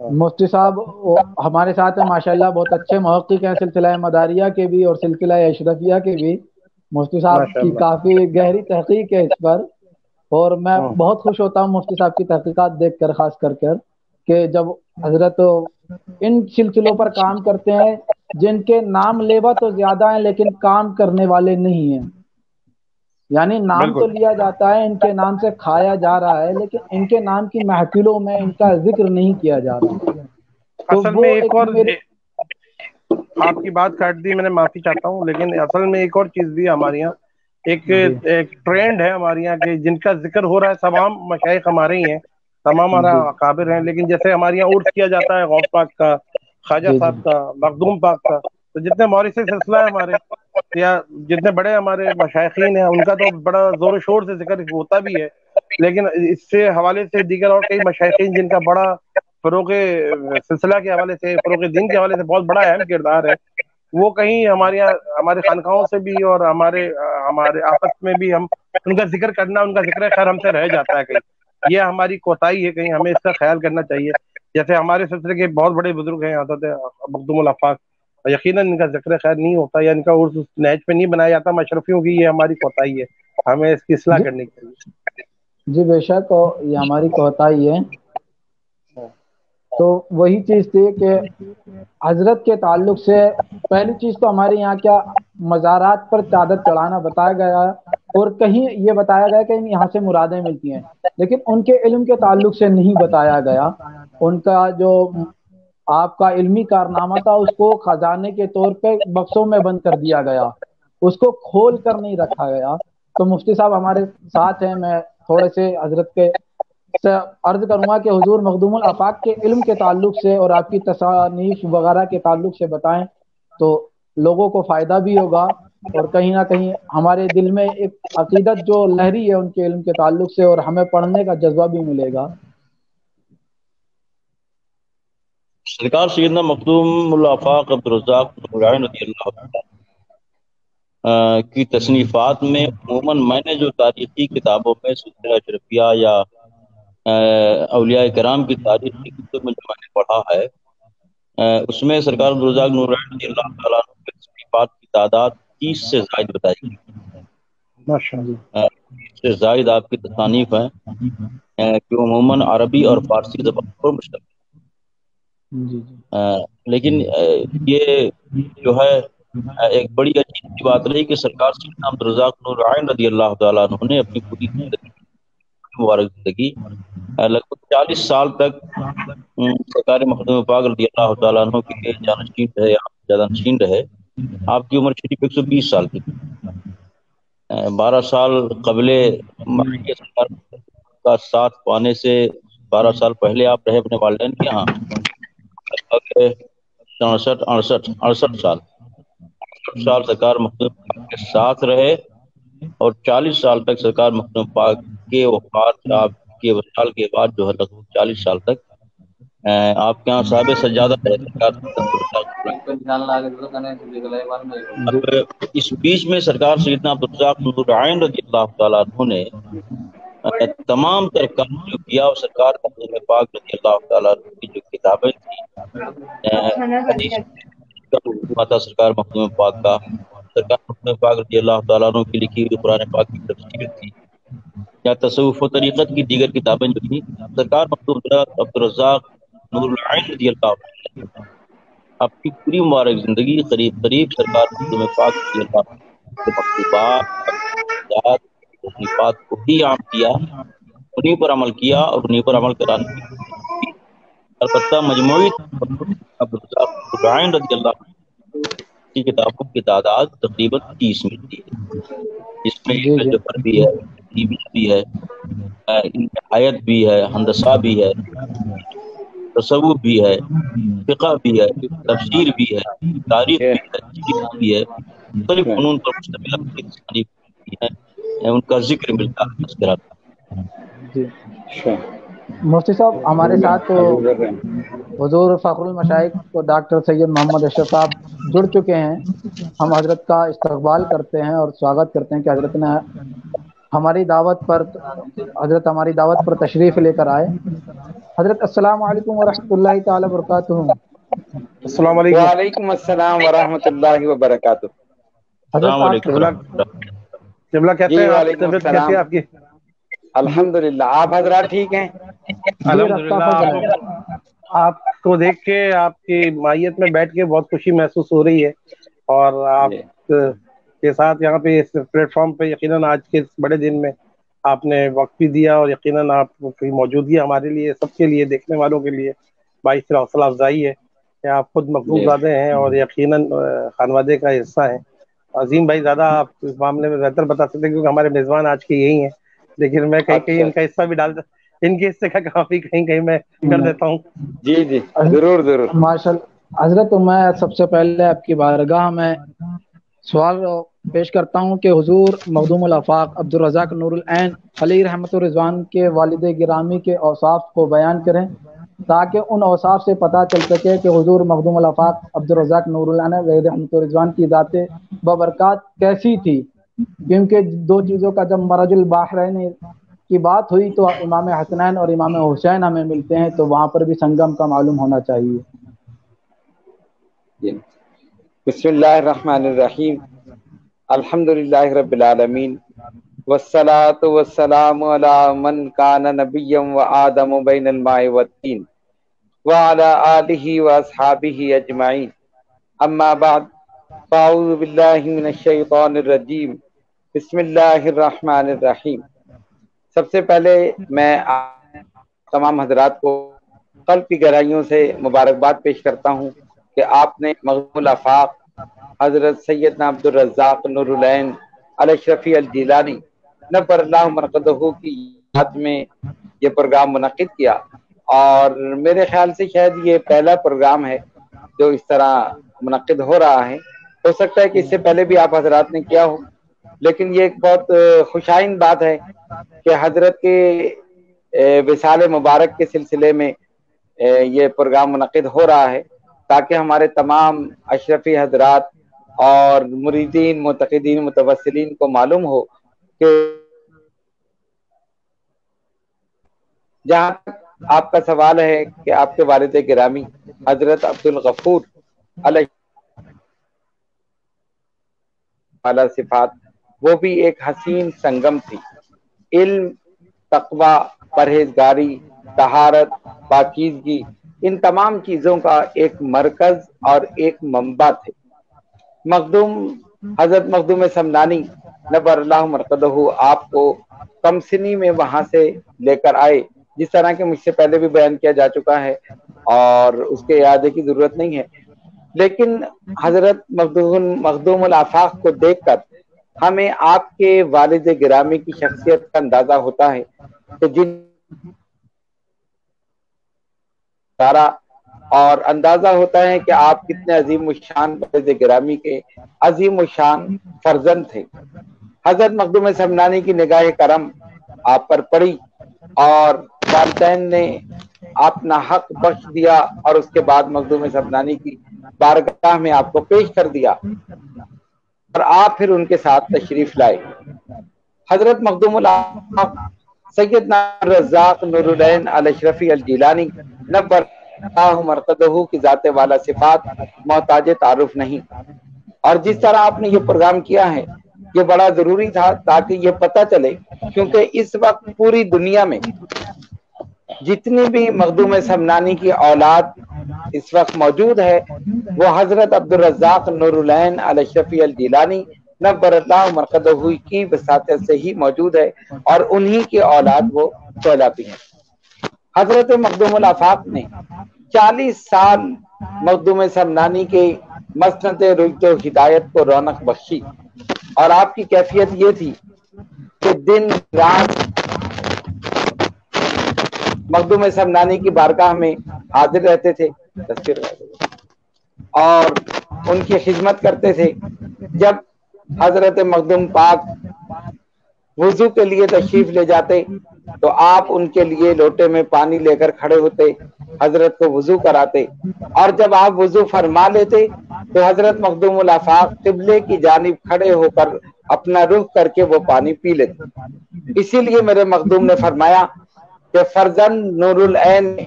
مفتی صاحب ہمارے ساتھ ہیں ماشاءاللہ، بہت اچھے محقق ہیں سلسلہ مداریہ کے بھی اور سلسلہ اشرفیہ کے بھی۔ مفتی صاحب
ماشاء
کی
اللہ۔
کافی گہری تحقیق ہے اس پر، اور میں
ہاں،
بہت خوش ہوتا ہوں مفتی صاحب کی تحقیقات دیکھ کر، خاص کر کہ جب حضرت ان سلسلوں پر کام کرتے ہیں جن کے نام لیوا تو زیادہ ہیں لیکن کام کرنے والے نہیں ہیں۔ یعنی نام تو
بالکل۔
لیا جاتا ہے، ان کے نام سے کھایا جا رہا ہے، لیکن ان کے نام کی محفلوں میں ان کا ذکر نہیں کیا جا رہا۔ تو
اصل میں
وہ
ایک
ایک
اور
میرے
آپ کی بات کاٹ دی، میں نے معافی چاہتا ہوں، لیکن اصل میں ایک اور چیز بھی ہے ہمارے یہاں، ایک
جی
ایک ٹرینڈ ہے ہمارے یہاں کہ جن کا ذکر ہو رہا ہے تمام مشائخ ہمارے ہی ہیں، تمام ہمارا
جی
اکابر ہیں، لیکن جیسے ہمارے یہاں عرس کیا جاتا ہے غوث پاک کا، خواجہ
جی جی
صاحب کا، مخدوم پاک کا، تو جتنے موریثی سلسلہ ہے ہمارے، یا جتنے بڑے ہمارے مشائخین ہیں، ان کا تو بڑا زور و شور سے ذکر ہوتا بھی ہے، لیکن اس سے حوالے سے دیگر اور کئی مشائخین جن کا بڑا فروغ سلسلہ کے حوالے سے، فروغ دین کے حوالے سے بہت بڑا اہم کردار ہے، وہ کہیں ہمارے یہاں ہمارے خانقاہوں سے بھی اور ہمارے ہمارے آپس میں بھی ہم ان کا ذکر کرنا، ان کا ذکر خیر ہم سے رہ جاتا ہے کہیں، یہ ہماری کوتاہی ہے، کہیں ہمیں اس کا خیال کرنا چاہیے۔ جیسے ہمارے سلسلے کے بہت بڑے بزرگ ہیں حضرت مخدوم الافاق، یقیناً ان کا ذکر خیر نہیں ہوتا یا ان کا عرس اس نہج پہ نہیں بنایا جاتا مشرفیوں کی، یہ ہماری کوتاہی ہے، ہمیں اس کی اصلاح
جی
کرنی چاہیے۔
جی بے شک، اور یہ ہماری کوتاہی ہے۔ تو وہی چیز تھی کہ حضرت کے تعلق سے پہلی چیز تو ہمارے یہاں کیا مزارات پر چادر چڑھانا بتایا گیا ہے، اور کہیں یہ بتایا گیا کہ یہاں سے مرادیں ملتی ہیں، لیکن ان کے علم کے تعلق سے نہیں بتایا گیا۔ ان کا جو آپ کا علمی کارنامہ تھا اس کو خزانے کے طور پہ بکسوں میں بند کر دیا گیا، اس کو کھول کر نہیں رکھا گیا۔ تو مفتی صاحب ہمارے ساتھ ہیں، میں تھوڑے سے حضرت کے سے عرض کروں گا کہ حضور مخدوم الافاق کے علم کے تعلق سے اور آپ کی تصانیف وغیرہ کے تعلق سے بتائیں تو لوگوں کو فائدہ بھی ہوگا، اور کہیں نہ کہیں ہمارے دل میں ایک عقیدت جو لہری ہے ان کے علم کے تعلق سے، اور ہمیں پڑھنے کا جذبہ بھی ملے گا۔
سرکار سیدنا مخدوم الافاق عبدالرزاق نورانی رضی اللہ کی تصنیفات میں عموماً میں نے جو تاریخی کتابوں میں سلسلہ اشرفیہ یا اولیاء کرام کی تاریخ کی کتب میں جو میں نے پڑھا ہے، اس میں سرکار عبدالرزاق نورانی رضی اللہ تعالیٰ عنہ کے تصنیفات کی تعداد 30 سے زائد بتائی گئی
ماشاء
جی
اللہ۔
30 سے زائد آپ کی تصانیف ہیں، کہ عموماً عربی اور فارسی زبان پر مشتمل
جی
لیکن یہ جو ہے ایک بڑی عجیب سی بات رہی کہ سرکار سیدنا عبدالرزاق نورانی رضی اللہ تعالیٰ عنہ نے اپنی پوری زندگی، مبارک زندگی، لگ بھگ 40 سال تک سرکار مخدوم پاک رضی اللہ تعالیٰ عنہ کے جانشین رہے، آپ زیادہ نشین رہے۔ آپ کی عمر شریف 120 سال کی، 12 سال قبل معاویہ سرکار کا ساتھ پانے سے 12 سال پہلے آپ رہے اپنے والدین کے یہاں، لگ بھگ 68 سال سرکار مخدوم پاک کے ساتھ رہے، اور 40 سال تک سرکار مخدوم پاک کے وفات، آپ کے وصال کے بعد جو ہے لگ بھگ 40 سال تک آپ کے یہاں صاحب سجادہ رہے سرکار
جی
اب اس بیچ میں سرکار سیدنا عبدالرزاق نورانی رضی اللہ تعالیٰ عنہ نے تمام تر کام جو کیا، اور سرکار مخدوم پاک رضی اللہ تعالیٰ عنہ کی جو کتابیں تھیں، حدیث کا ہوا تھا سرکار مخدوم پاک کا، سرکار مخدوم پاک رضی اللہ تعالیٰ عنہ کی لکھی ہوئی قرآن پاک کی تفسیر تھی، یا تصوف و طریقت کی دیگر کتابیں جو تھیں، سرکار مخدوم عبدالرزاق نور العین رضی اللہ عنہ آپ کی پوری مبارک زندگی قریب قریب سرکار مخدوم پاک رضی اللہ عنہ کے مکتوبات، تصنیفات کو ہی عام کیا، انہیں پر عمل کیا اور انہیں پر عمل کرانے کی کوشش کی۔ البتہ مجموعی طور پر عبدالرزاق نور العین رضی اللہ عنہ کی کتابوں کی تعداد تقریباً 30 ملتی ہے، جس میں
جی
علم
جی
جوہر بھی ہے، کیمیا بھی ہے، آیت بھی ہے، ہندسہ بھی ہے، تصوف بھی ہے، فقہ بھی ہے، تفسیر بھی ہے، تاریخ بھی ہے، سیرت بھی ہے، مختلف فنون پر مشتمل اپنی تصانیف بھی ہیں، ان کا ذکر ملتا ہے، تذکرہ۔
جی مفتی صاحب ہمارے ساتھ تو حضور فخر المشائخ ڈاکٹر سید محمد اشرف صاحب جڑ چکے ہیں۔ ہم حضرت کا استقبال کرتے ہیں اور سواگت کرتے ہیں کہ حضرت نے ہماری دعوت پر تشریف لے کر آئے۔ حضرت السلام علیکم ورحمۃ اللہ تعالی وبرکاتہ۔
السلام علیکم۔
وعلیکم السلام ورحمۃ اللہ وبرکاتہ۔
حضرت
السلام
آپ
علیکم ورحمۃ اللہ۔
جملہ کہتے
جی
ہیں، آپ کی
وعلیکم
طبیعت کیسی
السلام۔
ہے آپ کی؟
الحمدللہ، آپ حضرات ٹھیک ہیں؟
الحمدللہ۔ آپ کو دیکھ کے، آپ کی مائیت میں بیٹھ کے بہت خوشی محسوس ہو رہی ہے، اور آپ
جی
کے ساتھ یہاں پہ اس پلیٹ فارم پہ یقیناً آج کے اس بڑے دن میں آپ نے وقت بھی دیا، اور یقیناً آپ کی موجودگی ہمارے لیے، سب کے لیے، دیکھنے والوں کے لیے باعث حوصلہ افزائی ہے کہ آپ خود مخدوم
جی
زادے ہیں اور یقیناً خانوادے کا حصہ ہیں۔ عظیم بھائی زیادہ آپ اس معاملے میں بہتر بتا سکتے ہیں، کیونکہ ہمارے میزبان آج کے یہی ہیں، لیکن میں کہیں کہیں
اچھا
ان کا حصہ بھی ڈال، ان کے حصے کا کافی کہیں کہیں میں کر دیتا ہوں۔
جی جی ضرور ضرور۔
ماشاء اللہ حضرت، میں سب سے پہلے آپ کی بارگاہ میں سوال پیش کرتا ہوں کہ حضور مخدوم الافاق عبدالرزاق نور العین علی رحمت الرضوان کے والد گرامی کے اوصاف کو بیان کریں، تاکہ ان اوصاف سے پتہ چل سکے کہ حضور مخدوم الافاق عبدالرزاق نور العین علیہ رحمت الرضوان کی ذات ببرکات کیسی تھی، کیونکہ دو چیزوں کا جب مرج البحرین کی بات ہوئی تو امام حسنین اور امام حسین ہمیں ملتے ہیں، تو وہاں پر بھی سنگم کا معلوم ہونا چاہیے۔
جی۔ بسم اللہ الرحمن الرحیم، الحمدللہ رب العالمین، والصلاة والسلام علی من کان نبیا وآدم بین الماء والطین وعلی آلہ واصحابہ اجمعین، اما بعد، فاعوذ باللہ من الشیطان الرجیم، بسم اللہ الرحمن الرحیم۔ سب سے پہلے میں تمام حضرات کو قلب کی گہرائیوں سے مبارکباد پیش کرتا ہوں کہ آپ نے مخدوم الافاق حضرت سیدنا عبدالرزاق نور العین الاشرفی الجیلانی نبر اللہ مرقدہ کی یاد میں یہ پروگرام منعقد کیا، اور میرے خیال سے شاید یہ پہلا پروگرام ہے جو اس طرح منعقد ہو رہا ہے۔ ہو سکتا ہے کہ اس سے پہلے بھی آپ حضرات نے کیا ہو، لیکن یہ ایک بہت خوشائن بات ہے کہ حضرت کے وصال مبارک کے سلسلے میں یہ پروگرام منعقد ہو رہا ہے، تاکہ ہمارے تمام اشرفی حضرات اور مریدین، معتقدین، متوسلین کو معلوم ہو کہ جہاں تک آپ کا سوال ہے کہ آپ کے والد گرامی حضرت عبدالغفور علیہ اعلیٰ صفات، وہ بھی ایک حسین سنگم تھی۔ علم، تقوی، پرہیزگاری، طہارت، پاکیزگی، ان تمام چیزوں کا ایک مرکز اور ایک منبع تھے۔ مخدوم حضرت مخدوم سمنانی نبر اللہ مرقدہ آپ کو کم سنی میں وہاں سے لے کر آئے، جس طرح کہ مجھ سے پہلے بھی بیان کیا جا چکا ہے اور اس کے اعادے کی ضرورت نہیں ہے، لیکن حضرت مخدوم الافاق کو دیکھ کر ہمیں آپ کے والد گرامی کی شخصیت کا اندازہ ہوتا ہے کہ جن سارا، اور اندازہ ہوتا ہے کہ آپ کتنے عظیم الشان والد گرامی کے عظیم الشان فرزند تھے۔ حضرت مخدوم سمنانی کی نگاہ کرم آپ پر پڑی اور والدین نے اپنا حق بخش دیا، اور اس کے بعد مخدوم سمنانی کی بارگاہ میں آپ کو پیش کر دیا، اور آپ پھر ان کے ساتھ تشریف لائے۔ حضرت مخدوم الافاق سیدنا عبدالرزاق نور العین الاشرفی الجیلانی نبر اللہ مرقدہ کی ذات والا صفات محتاج تعارف نہیں، اور جس طرح آپ نے یہ پروگرام کیا ہے یہ بڑا ضروری تھا، تاکہ یہ پتہ چلے، کیونکہ اس وقت پوری دنیا میں جتنی بھی مخدوم سمنانی کی اولاد اس وقت موجود ہے، وہ حضرت عبدالرزاق نور العین الاشرفی الجیلانی نبر اللہ مرقدہ کی وساطت سے ہی موجود ہے، اور انہی کی اولاد وہ کہلاتی ہیں۔ حضرت مخدوم الافاق نے 40 سال مخدوم سمنانی کے مسند رشد و ہدایت کو رونق بخشی، اور آپ کی کیفیت یہ تھی کہ دن رات مخدوم سمنانی کی بارگاہ میں حاضر رہتے تھے اور ان کی خدمت کرتے تھے۔ جب حضرت مخدوم پاک وضو کے لیے تشریف لے جاتے تو آپ ان کے لیے لوٹے میں پانی لے کر کھڑے ہوتے، حضرت کو وضو کراتے، اور جب آپ وضو فرما لیتے تو حضرت مخدوم الافاق قبلے کی جانب کھڑے ہو کر اپنا رخ کر کے وہ پانی پی لیتے۔ اسی لیے میرے مخدوم نے فرمایا کہ فرزند نور العین نے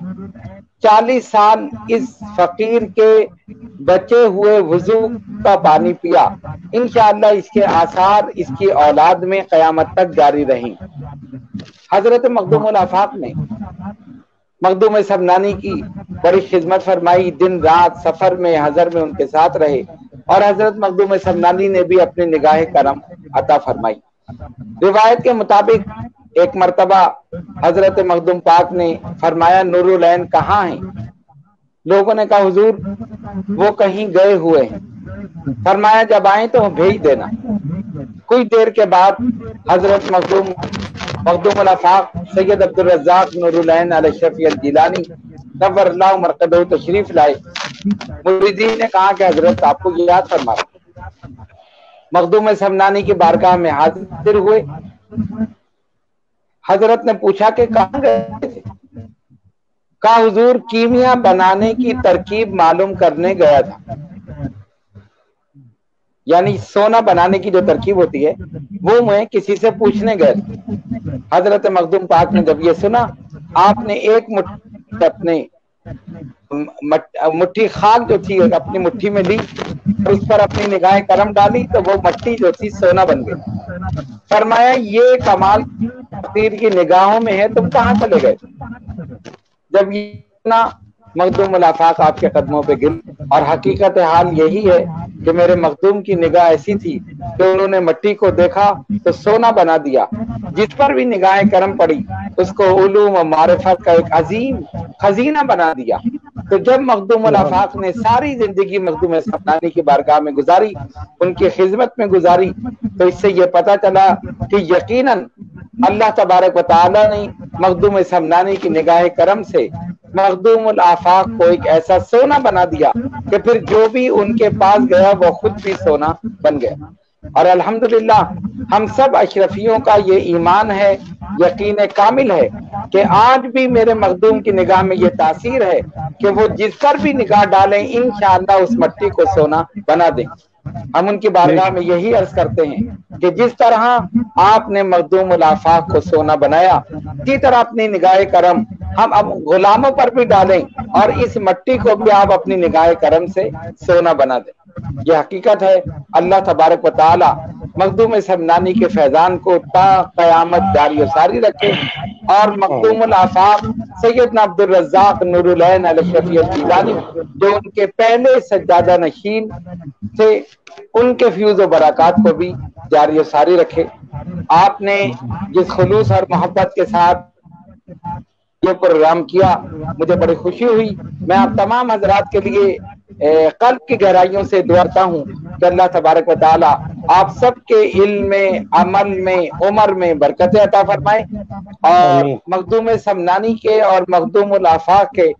40 سال اس فقیر کے بچے ہوئے وضو کا پانی پیا، انشاءاللہ اس کے آثار اس کی اولاد میں قیامت تک جاری رہیں۔ حضرت مخدوم الآفاق نے مخدوم سمنانی کی بڑی خدمت فرمائی، دن رات سفر میں حضر میں ان کے ساتھ رہے، اور حضرت مخدوم سمنانی نے بھی اپنی نگاہ کرم عطا فرمائی۔ روایت کے مطابق ایک مرتبہ حضرت مخدوم پاک نے فرمایا نور العین کہاں ہیں؟ لوگوں نے کہا حضور وہ کہیں گئے ہوئے ہیں۔ فرمایا جب آئیں تو بھیج دینا۔ کچھ دیر کے بعد حضرت مخدوم الآفاق سید عبدالرزاق نور العین الاشرفی الجیلانی نور اللہ مرقدہ تشریف لائے۔ مریدین نے کہا کہ حضرت آپ کو یاد فرما۔ مخدوم سمنانی کی بارگاہ میں حاضر ہوئے۔ حضرت نے پوچھا کہ کہاں گئے تھے؟ کہا حضور کیمیا بنانے کی ترکیب معلوم کرنے گیا تھا، یعنی سونا بنانے کی جو ترکیب ہوتی ہے وہ میں کسی سے پوچھنے گئے تھے۔ حضرت مخدوم پاک نے جب یہ سنا، آپ نے ایک اپنے مٹھی خاک جو تھی اپنی مٹھی میں لی، اس پر اپنی نگاہ کرم ڈالی تو وہ مٹی جو تھی سونا بن گئی۔ فرمایا یہ کمال فقیر کی نگاہوں میں ہے، تم کہاں چلے گئے؟ جب یہ مخدوم الآفاق آپ کے قدموں پہ گر، اور حقیقت حال یہی ہے کہ میرے مخدوم کی نگاہ ایسی تھی کہ انہوں نے مٹی کو دیکھا تو سونا بنا دیا۔ جس پر بھی نگاہ کرم پڑی اس کو علوم و معرفت کا ایک عظیم خزینہ بنا دیا۔ تو جب مخدوم الآفاق نے ساری زندگی مخدوم سمنانی کی بارگاہ میں گزاری، ان کی خدمت میں گزاری، تو اس سے یہ پتہ چلا کہ یقیناً اللہ تبارک و تعالی نے مخدوم سمنانی کی نگاہ کرم سے مخدوم الآفاق کو ایک ایسا سونا بنا دیا کہ پھر جو بھی ان کے پاس گیا وہ خود بھی سونا بن گیا۔ اور الحمدللہ ہم سب اشرفیوں کا یہ ایمان ہے، یقین کامل ہے کہ آج بھی میرے مخدوم کی نگاہ میں یہ تاثیر ہے کہ وہ جس پر بھی نگاہ ڈالیں انشاءاللہ اس مٹی کو سونا بنا دیں۔ ہم ان کی بارگاہ میں یہی عرض کرتے ہیں کہ جس طرح آپ نے مخدوم الآفاق کو سونا بنایا، اسی طرح اپنی نگاہ کرم ہم اب غلاموں پر بھی ڈالیں اور اس مٹی کو بھی آپ اپنی نگاہ کرم سے سونا بنا دیں۔ یہ حقیقت ہے۔ اللہ تبارک و تعالی مخدوم سمنانی کے فیضان کو تا قیامت جاری و ساری رکھے، اور مخدوم الآفاق سیدنا عبدالرزاق نور العین الاشرفی الجیلانی جو ان کے پہلے سجادہ نشین تھے، ان کے فیوز و برکات کو بھی جاری و ساری رکھے۔ آپ نے جس خلوص اور محبت کے ساتھ یہ پروگرام کیا مجھے بڑی خوشی ہوئی۔ میں آپ تمام حضرات کے لیے قلب کی گہرائیوں سے دعا کرتا ہوں کہ اللہ تبارک و تعالی آپ سب کے علم میں، عمل میں، عمر میں برکت عطا فرمائے، اور مخدوم سمنانی کے اور مخدوم الآفاق کے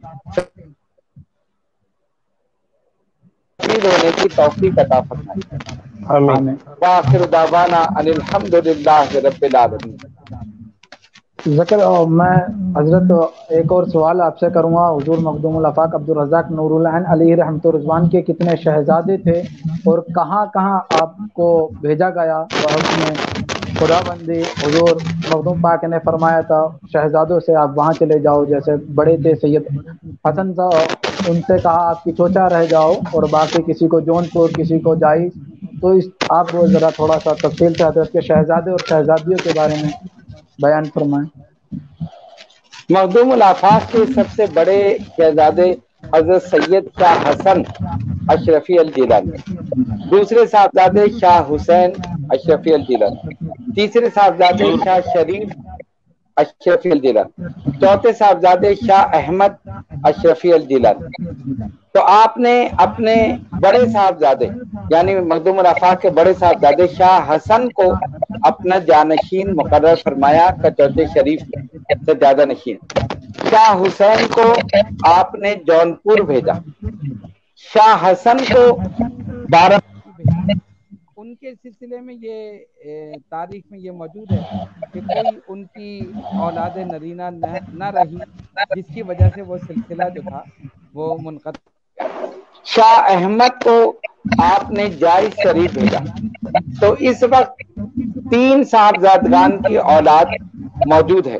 ہونے کی توفیق عطا فرمائے۔
آمین۔
وآخر دعوانا ان الحمدللہ رب العالمین۔
ذکر میں حضرت ایک اور سوال آپ سے کروں گا۔ حضور مخدوم الآفاق عبدالرزاق نور العین علیہ رحمۃ الرضوان کے کتنے شہزادے تھے اور کہاں کہاں آپ کو بھیجا گیا بحکم خدا بندی؟ حضور مخدوم پاک نے فرمایا تھا شہزادوں سے آپ وہاں چلے جاؤ، جیسے بڑے تھے سید حسن صاحب، ان سے کہا آپ کی چوچا رہ جاؤ، اور باقی کسی کو جون پور، کسی کو جائی۔ تو آپ وہ ذرا تھوڑا سا تفصیل سے حضرت کے شہزادے اور شہزادیوں کے بارے میں بیان فرمائیں۔
مخدوم الآفاق کے سب سے بڑے شہزادے حضرت سید شاہ حسن اشرفی الجیلانی، دوسرے صاحبزادے شاہ حسین اشرفی الجیلانی، تیسرے صاحبزادے شاہ شریف اشرفی الجیلانی، چوتھے صاحبزادے شاہ احمد اشرفی الجیلانی۔ تو آپ نے اپنے بڑے صاحبزادے یعنی مخدوم الآفاق کے بڑے صاحبزادے شاہ حسن کو اپنا جانشین مقرر فرمایا، کچوتے شریف سے زیادہ نشین۔ شاہ حسین کو آپ نے جونپور بھیجا، شاہ حسن کو بارہ۔ ان کے سلسلے میں یہ تاریخ میں یہ موجود ہے کہ کوئی ان کی اولاد نرینہ نہ رہی، جس کی وجہ سے وہ سلسلہ جو تھا وہ منقطع۔ شاہ احمد کو آپ نے جائز شریف بھیجا۔ تو اس وقت 3 صاحبزادگان کی اولاد موجود ہے۔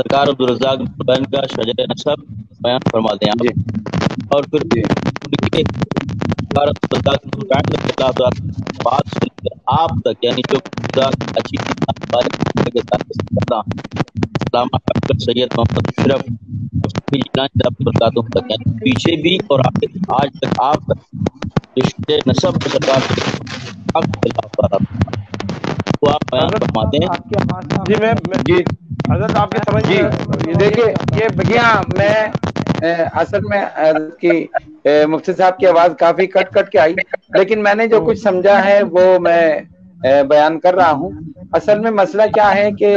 سرکار عبدالرزاق بن کا شجر نسب بیان فرما دیں آپ، اور پھر سرکار عبدالرزاق بن کا بات سن کر آپ تک، یعنی جو اچھی علامہ ڈاکٹر سید محمد اشرف تک، یعنی پیچھے بھی اور آج تک آپ تک رشتے نسب سرکار وہ آپ بیان فرماتے ہیں۔
جی میں
جی
حضرت آپ کی سمجھ
جی دیکھیے یہ میں اصل میں کی مفتی صاحب کی آواز کافی کٹ کٹ کے آئی، لیکن میں نے جو کچھ سمجھا ہے وہ میں بیان کر رہا ہوں۔ اصل میں مسئلہ کیا ہے کہ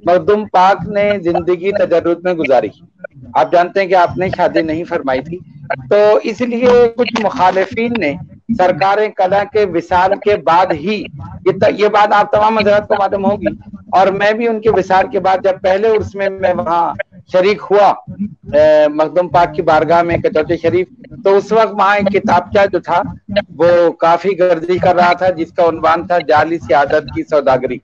مخدوم پاک نے زندگی تجرد میں گزاری، آپ جانتے ہیں کہ آپ نے شادی نہیں فرمائی تھی، تو اس لیے کچھ مخالفین نے سرکار کلا کے وصال کے بعد ہی، یہ بات آپ تمام حضرات کو معلوم ہوگی، اور میں بھی ان کے وصال کے بعد جب پہلے عرس میں وہاں شریک ہوا مخدوم پاک کی بارگاہ میں کچوٹے شریف، تو اس وقت وہاں ایک کتابچہ جو تھا وہ کافی گردش کر رہا تھا، جس کا عنوان تھا جعلی سیادت کی سوداگری،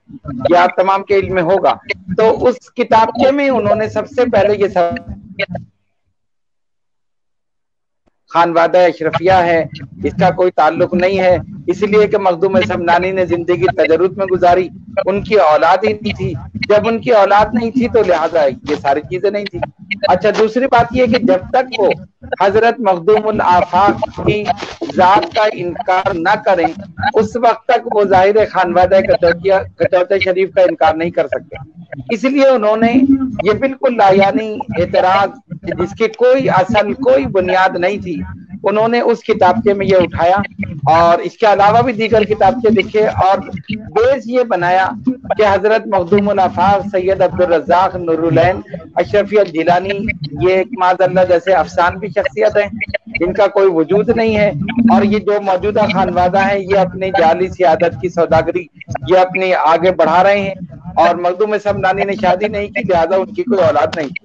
یہ آپ تمام کے علم میں ہوگا۔ تو اس کتابچے میں انہوں نے سب سے پہلے یہ خانوادہ اشرفیہ ہے، اس کا کوئی تعلق نہیں ہے، اس لیے کہ مخدوم سمنانی نے زندگی تجرد میں گزاری، ان کی اولاد ہی نہیں تھی، جب ان کی اولاد نہیں تھی تو لہٰذا یہ ساری چیزیں نہیں تھی۔ اچھا دوسری بات یہ کہ جب تک وہ حضرت مخدوم الآفاق کی ذات کا انکار نہ کریں اس وقت تک وہ ظاہر خانوادہ کچوٹے شریف کا انکار نہیں کر سکتے، اس لیے انہوں نے یہ بالکل لایانی اعتراض جس کی کوئی اصل کوئی بنیاد نہیں تھی، انہوں نے اس کتابچے میں یہ اٹھایا، اور اس کے علاوہ بھی دیگر کتابچے لکھے، اور بیس یہ بنایا کہ حضرت مخدوم الآفاق سید عبدالرزاق نورالعین اشرفی الجیلانی یہ ایک معاذ اللہ جیسے افسانوی شخصیت ہیں جن کا کوئی وجود نہیں ہے، اور یہ جو موجودہ خانوادہ ہیں یہ اپنی جعلی سیادت کی سوداگری یہ اپنی آگے بڑھا رہے ہیں، اور مخدوم سمنانی نے شادی نہیں کی لہذا ان کی کوئی اولاد نہیں تھی۔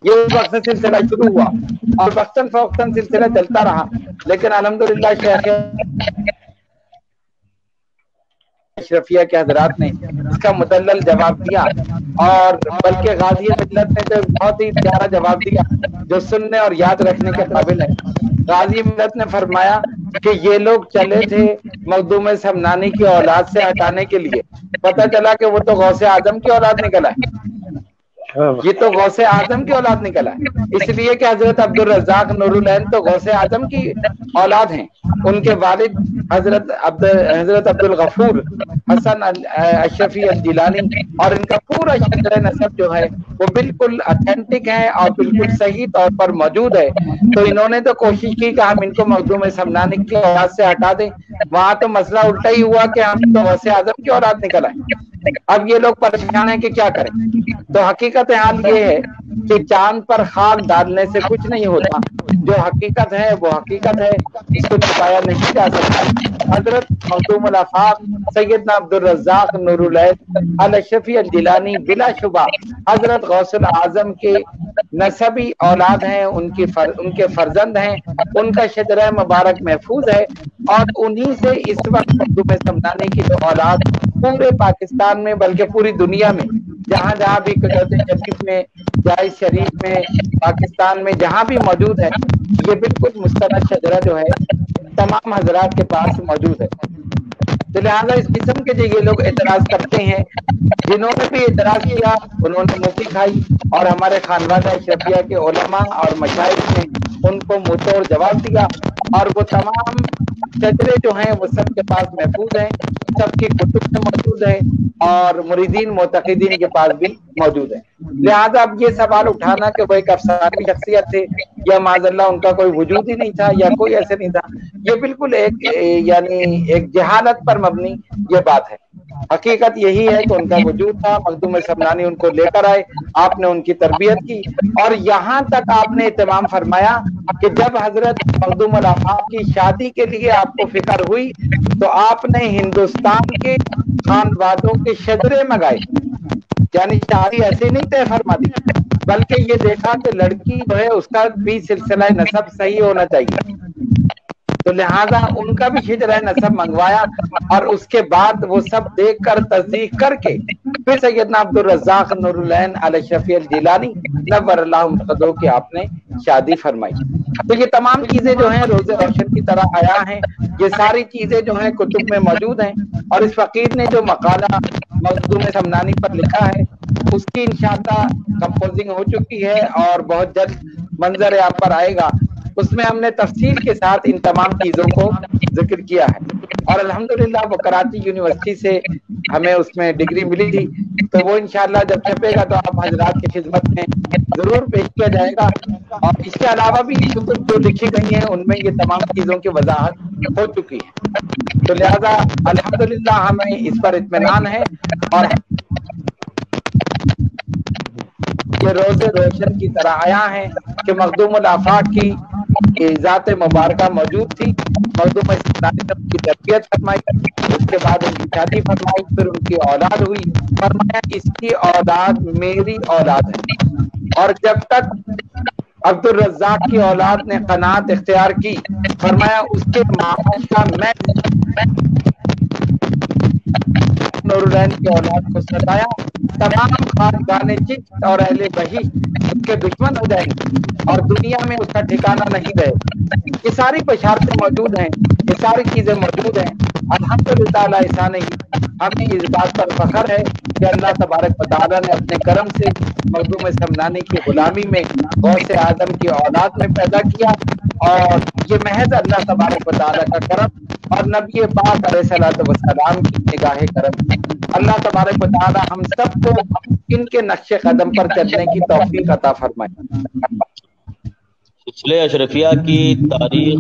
یہ اس وقت سے سلسلہ شروع ہوا اور وقتاً فوقتاً سلسلہ چلتا رہا، لیکن الحمدللہ شیخ اشرفیہ کے حضرات نے اس کا مدلل جواب دیا، اور بلکہ غازی ملت نے تو بہت ہی پیارا جواب دیا جو سننے اور یاد رکھنے کے قابل ہے۔ غازی ملت نے فرمایا کہ یہ لوگ چلے تھے مخدوم سمنانی کی اولاد سے ہٹانے کے لیے، پتہ چلا کہ وہ تو غوث اعظم کی اولاد نکلا ہے، یہ تو غوث اعظم کی اولاد نکلا ہے، اس لیے کہ حضرت عبدالرزاق نورالعین تو غوث اعظم کی اولاد ہیں، ان کے والد حضرت عبدالغفور حسن اشرفی الجیلانی، اور ان کا پورا شجرہ نسب جو ہے وہ بالکل اتھینٹک ہے اور بالکل صحیح طور پر موجود ہے۔ تو انہوں نے تو کوشش کی کہ ہم ان کو مخدوم سمنانی کی اولاد سے ہٹا دیں، وہاں تو مسئلہ الٹا ہی ہوا کہ ہم تو غوث اعظم کی اولاد نکل آئے۔ اب یہ لوگ پریشان ہیں کہ کیا کریں، تو حقیقت حال یہ ہے کہ چاند پر خاک ڈالنے سے کچھ نہیں ہوتا، جو حقیقت ہے وہ حقیقت ہے، اس کو چھپایا نہیں جا سکتا۔ حضرت مخدوم الآفاق سیدنا عبدالرزاق نورالعین الاشرفی الجیلانی بلا شبہ حضرت غوث الاعظم کے نسبی اولاد ہیں، ان کے فرزند ہیں، ان کا شجرہ مبارک محفوظ ہے، اور انہی سے اس وقت مخدوم سمنانی کی جو اولاد پورے پاکستان میں بلکہ پوری دنیا میں جہاں جہاں بھی کچوٹے شریف میں جائز شریف میں پاکستان میں جہاں بھی موجود ہے، یہ بالکل مستند شجرہ جو ہے تمام حضرات کے پاس موجود ہے۔ تو لہٰذا اس قسم کے جو یہ لوگ اعتراض کرتے ہیں، جنہوں نے بھی اعتراض کیا انہوں نے موتی کھائی، اور ہمارے خانوادہ اشرفیہ کے علماء اور مشائخ نے ان کو منہ توڑ جواب دیا، اور وہ تمام شجرے جو ہیں وہ سب کے پاس محفوظ ہیں، سب کی کتب میں موجود ہے، اور مریدین معتقدین کے پاس بھی موجود ہے۔ لہذا اب یہ سوال اٹھانا کہ وہ ایک افسانوی شخصیت تھے یا معاذ اللہ ان کا کوئی وجود ہی نہیں تھا یا کوئی ایسے نہیں تھا، یہ بالکل ایک جہالت پر مبنی یہ بات ہے۔ حقیقت یہی ہے کہ ان کا وجود تھا، مخدوم سمنانی ان کو لے کر آئے، آپ نے ان کی تربیت کی، اور یہاں تک آپ نے اہتمام فرمایا کہ جب حضرت مخدوم الآفاق کی شادی کے لیے آپ کو فکر ہوئی تو آپ نے ہندوستان کے خانوادوں کے شجرے منگائے، یعنی شادی ایسے نہیں طے فرما دی، بلکہ یہ دیکھا کہ لڑکی جو ہے اس کا بھی سلسلہ نسب صحیح ہونا چاہیے، تو لہٰذا ان کا بھی شجرہ نسب منگوایا اور اس کے بعد وہ سب دیکھ کر تصدیق کر کے پھر سیدنا عبدالرزاق نور العین علی شفیع الجیلانی نور اللہ مرقدہ کی آپ نے شادی فرمائی۔ تو یہ تمام چیزیں جو ہیں روز روشن کی طرح آیا ہیں، یہ ساری چیزیں جو ہیں کتب میں موجود ہیں، اور اس فقیر نے جو مقالہ مخدوم سمنانی پر لکھا ہے اس کی انشاءاللہ کمپوزنگ ہو چکی ہے اور بہت جلد منظر آپ پر آئے گا۔ اس میں ہم نے تفصیل کے ساتھ ان تمام چیزوں کو ذکر کیا ہے، اور الحمدللہ وہ کراچی یونیورسٹی سے ہمیں اس میں ڈگری ملی تھی، تو وہ انشاءاللہ جب چھپے گا تو آپ حضرات کی خدمت میں ضرور پیش کیا جائے گا۔ اور اس کے علاوہ بھی کتب جو لکھی گئی ہیں ان میں یہ تمام چیزوں کی وضاحت ہو چکی ہے، تو لہذا الحمدللہ ہمیں اس پر اطمینان ہے، اور یہ روز روشن کی طرح آیا ہے کہ مخدوم الآفاق کی ذات مبارکہ موجود تھی، مخدوم سمنانی نے ان کی تربیت فرمائی، اس کے بعد ان کی شادی فرمائی، پھر ان کی اولاد ہوئی، فرمایا اس کی اولاد میری اولاد ہے، اور جب تک عبدالرزاق کی اولاد نے قناعت اختیار کی، فرمایا اس کے معاش کا میں نور العین کی اولاد کو ستایا، تمام خاندان چشت اور اہل بہشت اس کے دشمن ہو جائیں گے اور دنیا میں اس کا ٹھکانہ نہیں رہے گا۔ یہ ساری بشارتیں موجود ہیں، یہ ساری چیزیں موجود ہیں۔ الحمدللہ ایسا نہیں، ہمیں اس بات پر فخر ہے کہ اللہ تبارک و تعالیٰ نے اپنے کرم سے مخدوم سمنانی کی غلامی میں غوث اعظم کی اولاد میں پیدا کیا، اور یہ محض اللہ تبارک و تعالیٰ کا کرم اور نبی پاک علیہ الصلوۃ والسلام کی نگاہ کرم۔ اللہ تبارک و تعالیٰ ہم سب کو ان کے نقش قدم پر چلنے کی توفیق عطا فرمائے۔
سلسلہ اشرفیہ کی تاریخ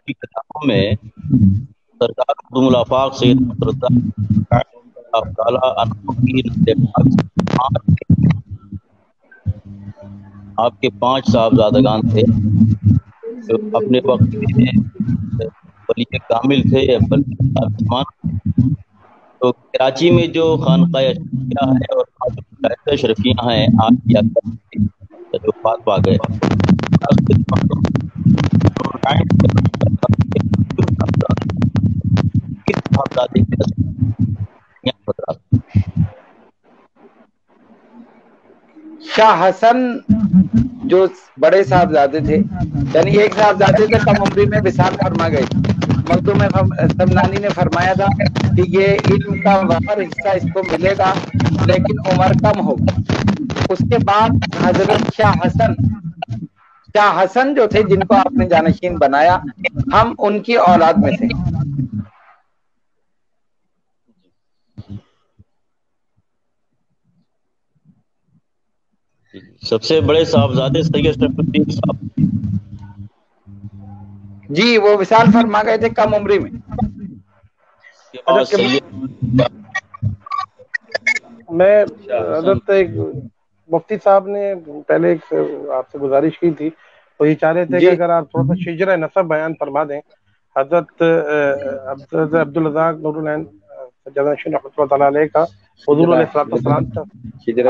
کی کتابوں میں سرکار مخدوم الآفاق سید عبدالرزاق تعالیٰ عنہ کی آپ کے 5 صاحبزادگان تھے جو اپنے وقت میں ولی کامل تھے، تو کراچی میں جو خانقاہ اشرفیہ ہے اور اشرفیہ ہیں آپ کی جو بات پا گئے
شاہ حسن جو بڑے صاحبزادے تھے، یعنی ایک صاحبزادے سے کم عمری میں وصال فرما گئے، مخدوم سمنانی نے فرمایا تھا کہ یہ علم کا وفر حصہ اس کو ملے گا لیکن عمر کم ہوگی۔ اس کے بعد حضرت شاہ حسن جو تھے جن کو آپ نے جانشین بنایا، ہم ان کی اولاد میں تھے۔
سب سے بڑے صاحبزادے سید شرف الدین صاحب
جی، وہ وصال فرما گئے تھے کم عمری میں۔
میں حضرت ایک مفتی صاحب نے پہلے ایک آپ سے گزارش کی تھی، وہ یہ چاہ رہے تھے کہ اگر آپ تھوڑا سا شجرہ نسب بیان فرما دیں حضرت عبدالرزاق نور العین جنشین رحمۃ اللہ تعالیٰ علیہ کا حضور علیہ السلام کا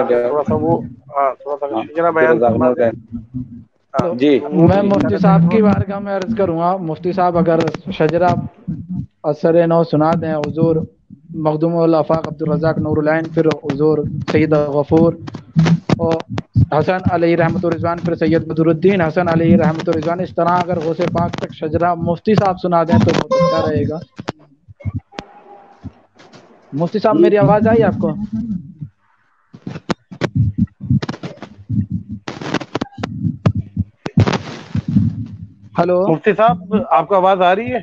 تھوڑا سا وہ تھوڑا سا شجرہ بیان فرما دیں۔
جی،
میں مفتی صاحب کی بارگاہ میں عرض کروں گا، مفتی صاحب اگر شجرہ اثر نو سنا دیں، حضور مخدوم الآفاق عبدالرزاق نور العین، پھر حضور سید غفور اور حسن علیہ رحمۃ الرضوان، پھر سید بدر الدین حسن علیہ رحمۃ الرضوان، اس طرح اگر غوث پاک تک شجرہ مفتی صاحب سنا دیں تو بہت اچھا رہے گا۔ مفتی صاحب میری آواز آئی آپ کو؟ ہلو
مفتی صاحب آپ کو آواز آ رہی ہے؟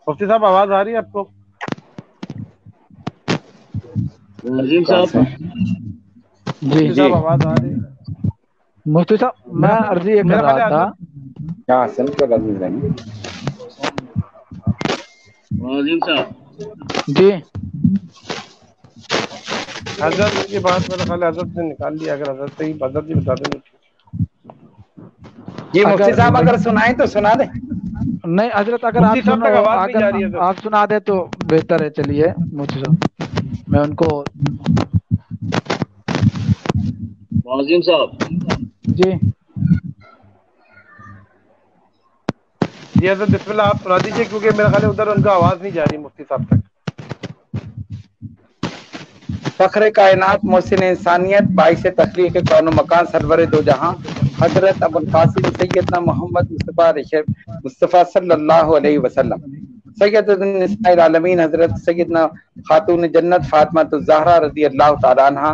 مفتی صاحب آواز آ رہی ہے آپ کو؟
عظیم صاحب
جی صاحب آواز آ رہی ہے؟
مفتی صاحب میں عرضی یہ کر رہا تھا،
عظیم صاحب
جی
حضرت کی بات میرا خیال حضرت نے نکال لیا، اگر حضرت سے حضرت جی بتا دیں۔
جی مفتی صاحب اگر سنائیں تو سنا دیں۔
نہیں حضرت اگر آپ سنا دیں تو بہتر ہے۔ چلیے مفتی صاحب میں ان کو
عظیم صاحب
جی
جی حضرت بسم اللہ آپ سنا دیجیے، کیونکہ میرا خیال ہے ادھر ان کا آواز نہیں جا رہی مفتی صاحب تک۔
فخر کائنات، محسن انسانیت، باعث تخلیق کون و مکان، سرور دو جہاں، حضرت ابو القاسم سیدنا محمد مصطفیٰ صلی اللہ علیہ وسلم، سید النساء العالمین حضرت سیدنا خاتون جنت فاطمہ الزہرا رضی اللہ تعالیٰ عنہ،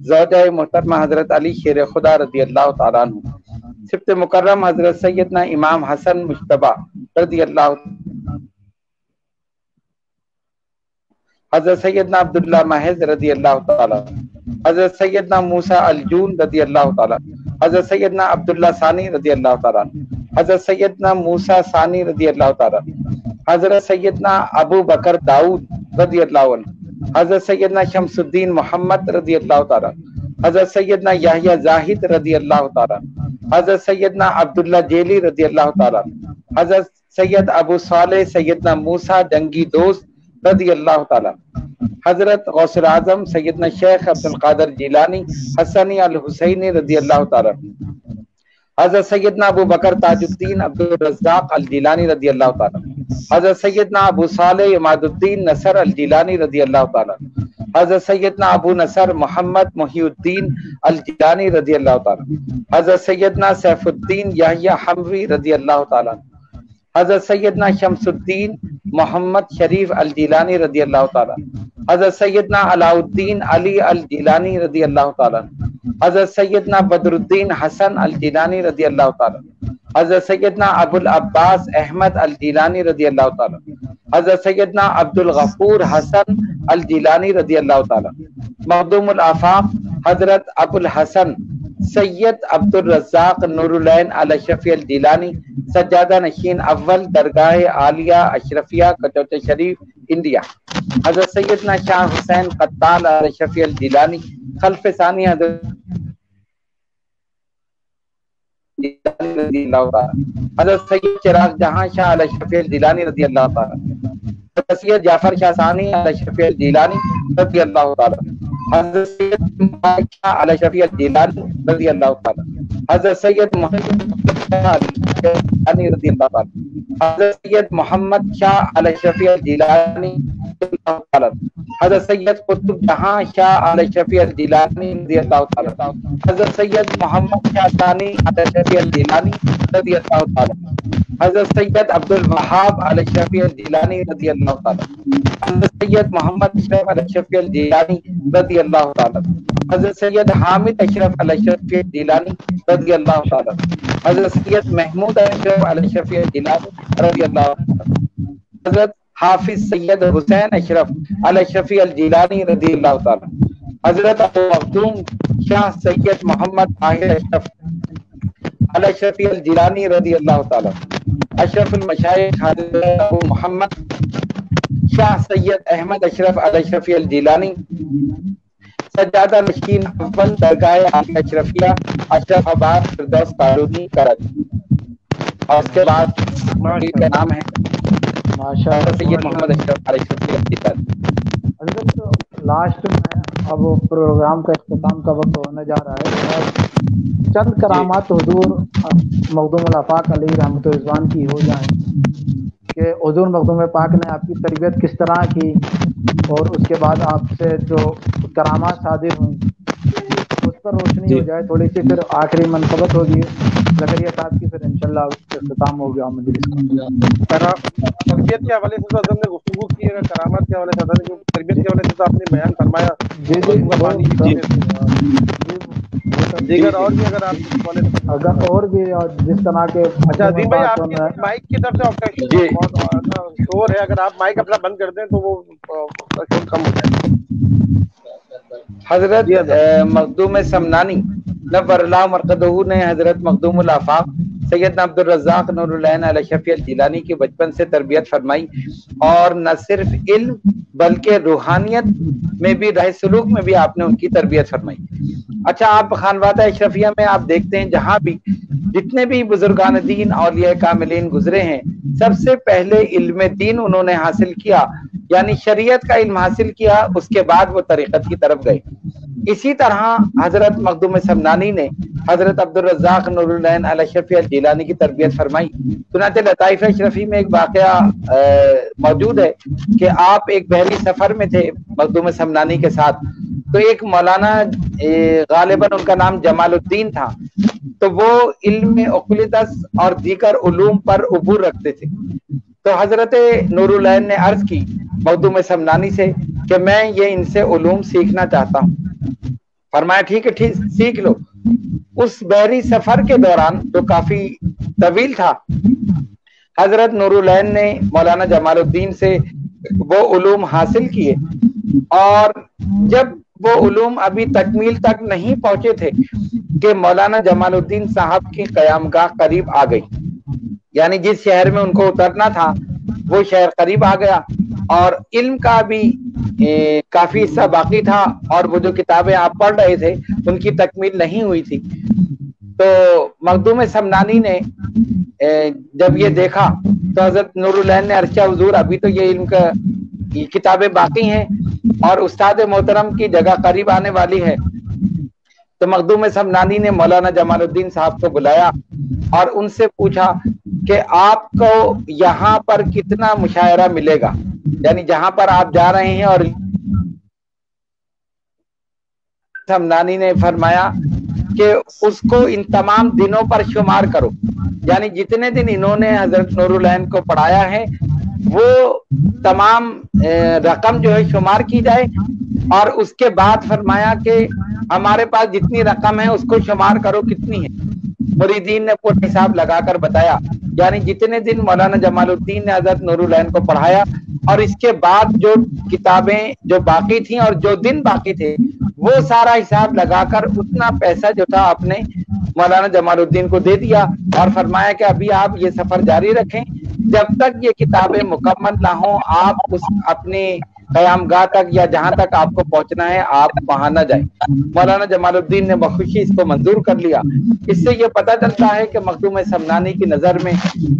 زوجہ محترمہ حضرت علی شیر خدا رضی اللہ تعالیٰ عنہ، سبط مکرم حضرت سیدنا امام حسن مجتبی رضی اللہ، حضرت سیدنا عبداللہ محض رضی اللہ تعالیٰ، حضرت سیدنا موسیٰ الجون رضی اللہ تعالیٰ، حضرت سیدنا عبداللہ ثانی رضی اللہ تعالیٰ، حضرت سیدنا موسیٰ ثانی رضی اللہ تعالیٰ، حضرت سیدنا ابو بکر داؤد رضی اللہ عنہ، حضرت سیدنا شمس الدین محمد رضی اللہ تعالیٰ، حضرت سیدنا یحییٰ زاہد رضی اللہ تعالیٰ، حضرت سیدنا عبداللہ جیلی رضی اللہ تعالیٰ، حضرت سید ابو صالح سیدنا موسیٰ جنگی دوست رضی اللہ تعالیٰ، حضرت غوث الاعظم سیدنا شیخ عبد القادر جیلانی حسنی الحسینی رضی اللہ تعالیٰ، حضرت سیدنا ابو بکر تاج الدین عبد الرزاق الجیلانی رضی اللہ تعالیٰ، حضرت سیدنا ابو صالح عماد الدین نصر الجیلانی رضی اللہ تعالیٰ، حضرت سیدنا ابو نصر محمد محی الدین الجیلانی رضی اللہ تعالیٰ، حضرت سیدنا سیف الدین یحییٰ حموی رضی اللہ تعالیٰ، حضرت سیدنا شمس الدین محمد شریف الجیلانی رضی اللہ تعالیٰ، حضرت سیدنا علاء الدین علی الجیلانی رضی اللہ تعالیٰ، حضرت سیدنا بدر الدین حسن الجیلانی رضی اللہ تعالیٰ، حضرت سیدنا ابو العباس احمد الجیلانی رضی اللہ تعالیٰ، حضرت سیدنا عبد الغفور حسن الجیلانی رضی اللہ تعالیٰ، مخدوم الآفاق حضرت ابو الحسن سید عبد الرزاق نور العین الاشرفی الجیلانی، سجادہ نشین اول درگاہ عالیہ اشرفیہ کچوچے شریف انڈیا، حضرت سیدنا شاہ حسین قتال الاشرفی الجیلانی، خلف ثانی حضرت رضی اللہ تعالیٰ، حضرت سید چراغ جہاں شاہ الاشرفی الجیلانی رضی اللہ تعالیٰ، حضرت سید جعفر شاہ ثانی الاشرفی الجیلانی رضی اللہ تعالیٰ، حضرت سید محمد شاہ الاشرفی الجیلانی رضی اللہ تعالیٰ، حضرت سید رضی اللہ تعالیٰ، حضرت سید محمد شاہ الاشرفی الجیلانی رضی اللہ تعالیٰ، حضرت سید قطب جہاں شاہ الاشرفی الجیلانی رضی اللہ تعالیٰ، حضرت سید محمد شاہ ثانی الاشرفی الجیلانی رضی اللہ تعالیٰ، حضرت سید عبد الوہاب الاشرفی الجیلانی رضی اللہ تعالیٰ، حضرت سید محمد اشرف الاشرفی الجیلانی رضی اللہ تعالیٰ، حضرت سید حامد اشرف الاشرفی الجیلانی رضی اللہ تعالیٰ، حضرت سید محمود اشرف الاشرفی الجیلانی رضی اللہ تعالیٰ، حضرت حافظ سید حسین اشرف الاشرفی الجیلانی رضی اللہ تعالیٰ، حضرت ابو مخدوم شاہ سید محمد طاہر اشرف الاشرفی الجیلانی رضی اللہ تعالیٰ، اشرف المشائخ حضرت ابو محمد شاہ سید احمد اشرف الاشرفی الجیلانی، سجادہ نشین اول درگاہ عالیہ اشرفیہ اشرف آباد فردوس کالونی کراچی، اور اس کے بعد کا نام ہے سید محمد اشرف الاشرفی الجیلانی۔
حضرت لاسٹ میں اب پروگرام کا اختتام کا وقت ہونے جا رہا ہے، اور چند کرامات حضور مخدوم الآفاق علیہ رحمۃ الرضوان کی ہو جائیں کہ حضور مخدوم پاک نے آپ کی تربیت کس طرح کی، اور اس کے بعد آپ سے جو کرامات صادر ہوئیں اس پر روشنی ہو جائے تھوڑی سی، پھر آخری منقبت ہوگی زکریا صاحب کی، پھر انشاءاللہ اختتام ہو گیا مجلس کا۔
تربیت کے حوالے سے تو حضرت نے گفتگو کی ہے، کرامات کے حوالے سے حضرت نے تربیت کے حوالے سے تو آپ نے بیان فرمایا۔ دیگر اور بھی اگر
اور بھی جس طرح کے،
اچھا عظیم بھائی آپ کی مائک کی طرف سے آپ کا شور ہے، اگر آپ مائک اپنا بند کر دیں تو وہ شور کم ہو جائے۔
حضرت مخدوم سمنانی نور اللہ مرقدہ نے حضرت مخدوم الآفاق سیدنا عبد الرزاق نور العین الاشرفی الجیلانی کی بچپن سے تربیت فرمائی، اور نہ صرف علم بلکہ روحانیت میں بھی، رہ سلوک میں بھی آپ نے ان کی تربیت فرمائی۔ اچھا، آپ خانوادہ اشرفیہ میں آپ دیکھتے ہیں جہاں بھی جتنے بھی بزرگان دین اولیاء کاملین گزرے ہیں، سب سے پہلے علم دین انہوں نے حاصل کیا، یعنی شریعت کا علم حاصل کیا، اس کے بعد وہ طریقت کی طرف گئے۔ اسی طرح حضرت مخدوم سمنانی نے حضرت عبدالرزاق نورالعین الاشرفی الجیلانی کی تربیت فرمائی۔ چنانچہ لطائف اشرفی میں ایک واقعہ موجود ہے کہ آپ ایک بحری سفر میں تھے مخدوم سمنانی کے ساتھ، تو ایک مولانا غالباً ان کا نام جمال الدین تھا، تو وہ علم اقلیدس اور دیگر علوم پر عبور رکھتے تھے۔ تو حضرت نورالعین نے عرض کی مخدوم سمنانی سے کہ میں یہ ان سے علوم سیکھنا چاہتا ہوں۔ فرمایا ٹھیک ہے، ٹھیک سیکھ لو۔ اس بحری سفر کے دوران جو کافی طویل تھا، حضرت نورالعین نے مولانا جمال الدین سے وہ علوم حاصل کیے، اور جب وہ علوم ابھی تکمیل تک نہیں پہنچے تھے کہ مولانا جمال الدین صاحب کی قیام گاہ قریب آ گئی، یعنی جس شہر میں ان کو اترنا تھا وہ شہر قریب آ گیا، اور علم کا بھی کافی حصہ باقی تھا، اور وہ جو کتابیں آپ پڑھ رہے تھے ان کی تکمیل نہیں ہوئی تھی۔ تو مخدوم سمنانی نے جب یہ دیکھا تو حضرت نورالعین نے عرض کیا حضور ابھی تو یہ علم کا کتابیں باقی ہیں اور استاد محترم کی جگہ قریب آنے والی ہے۔ تو مخدوم سمنانی نے مولانا جمال الدین صاحب کو بلایا اور ان سے پوچھا کہ آپ کو یہاں پر کتنا مشاعرہ ملے گا، یعنی جہاں پر آپ جا رہے ہیں۔ اور سمنانی نے فرمایا کہ اس کو ان تمام دنوں پر شمار کرو، یعنی جتنے دن انہوں نے حضرت نورالعین کو پڑھایا ہے وہ تمام رقم جو ہے شمار کی جائے، اور اس کے بعد فرمایا کہ ہمارے پاس جتنی رقم ہے اس کو شمار کرو کتنی ہے۔ مریدین نے پورا حساب لگا کر بتایا، یعنی جتنے دن مولانا جمال الدین نے حضرت نورالعین کو پڑھایا اور اس کے بعد جو کتابیں جو باقی تھیں اور جو دن باقی تھے وہ سارا حساب لگا کر اتنا پیسہ جو تھا آپ نے مولانا جمال الدین کو دے دیا، اور فرمایا کہ ابھی آپ یہ سفر جاری رکھیں، جب تک یہ کتابیں مکمل نہ ہوں آپ اس اپنے قیام گاہ تک یا جہاں تک آپ کو پہنچنا ہے آپ وہاں نہ جائیں۔ مولانا جمال الدین نے بخوشی اس کو منظور کر لیا۔ اس سے یہ پتہ چلتا ہے کہ مخدوم سمنانی کی نظر میں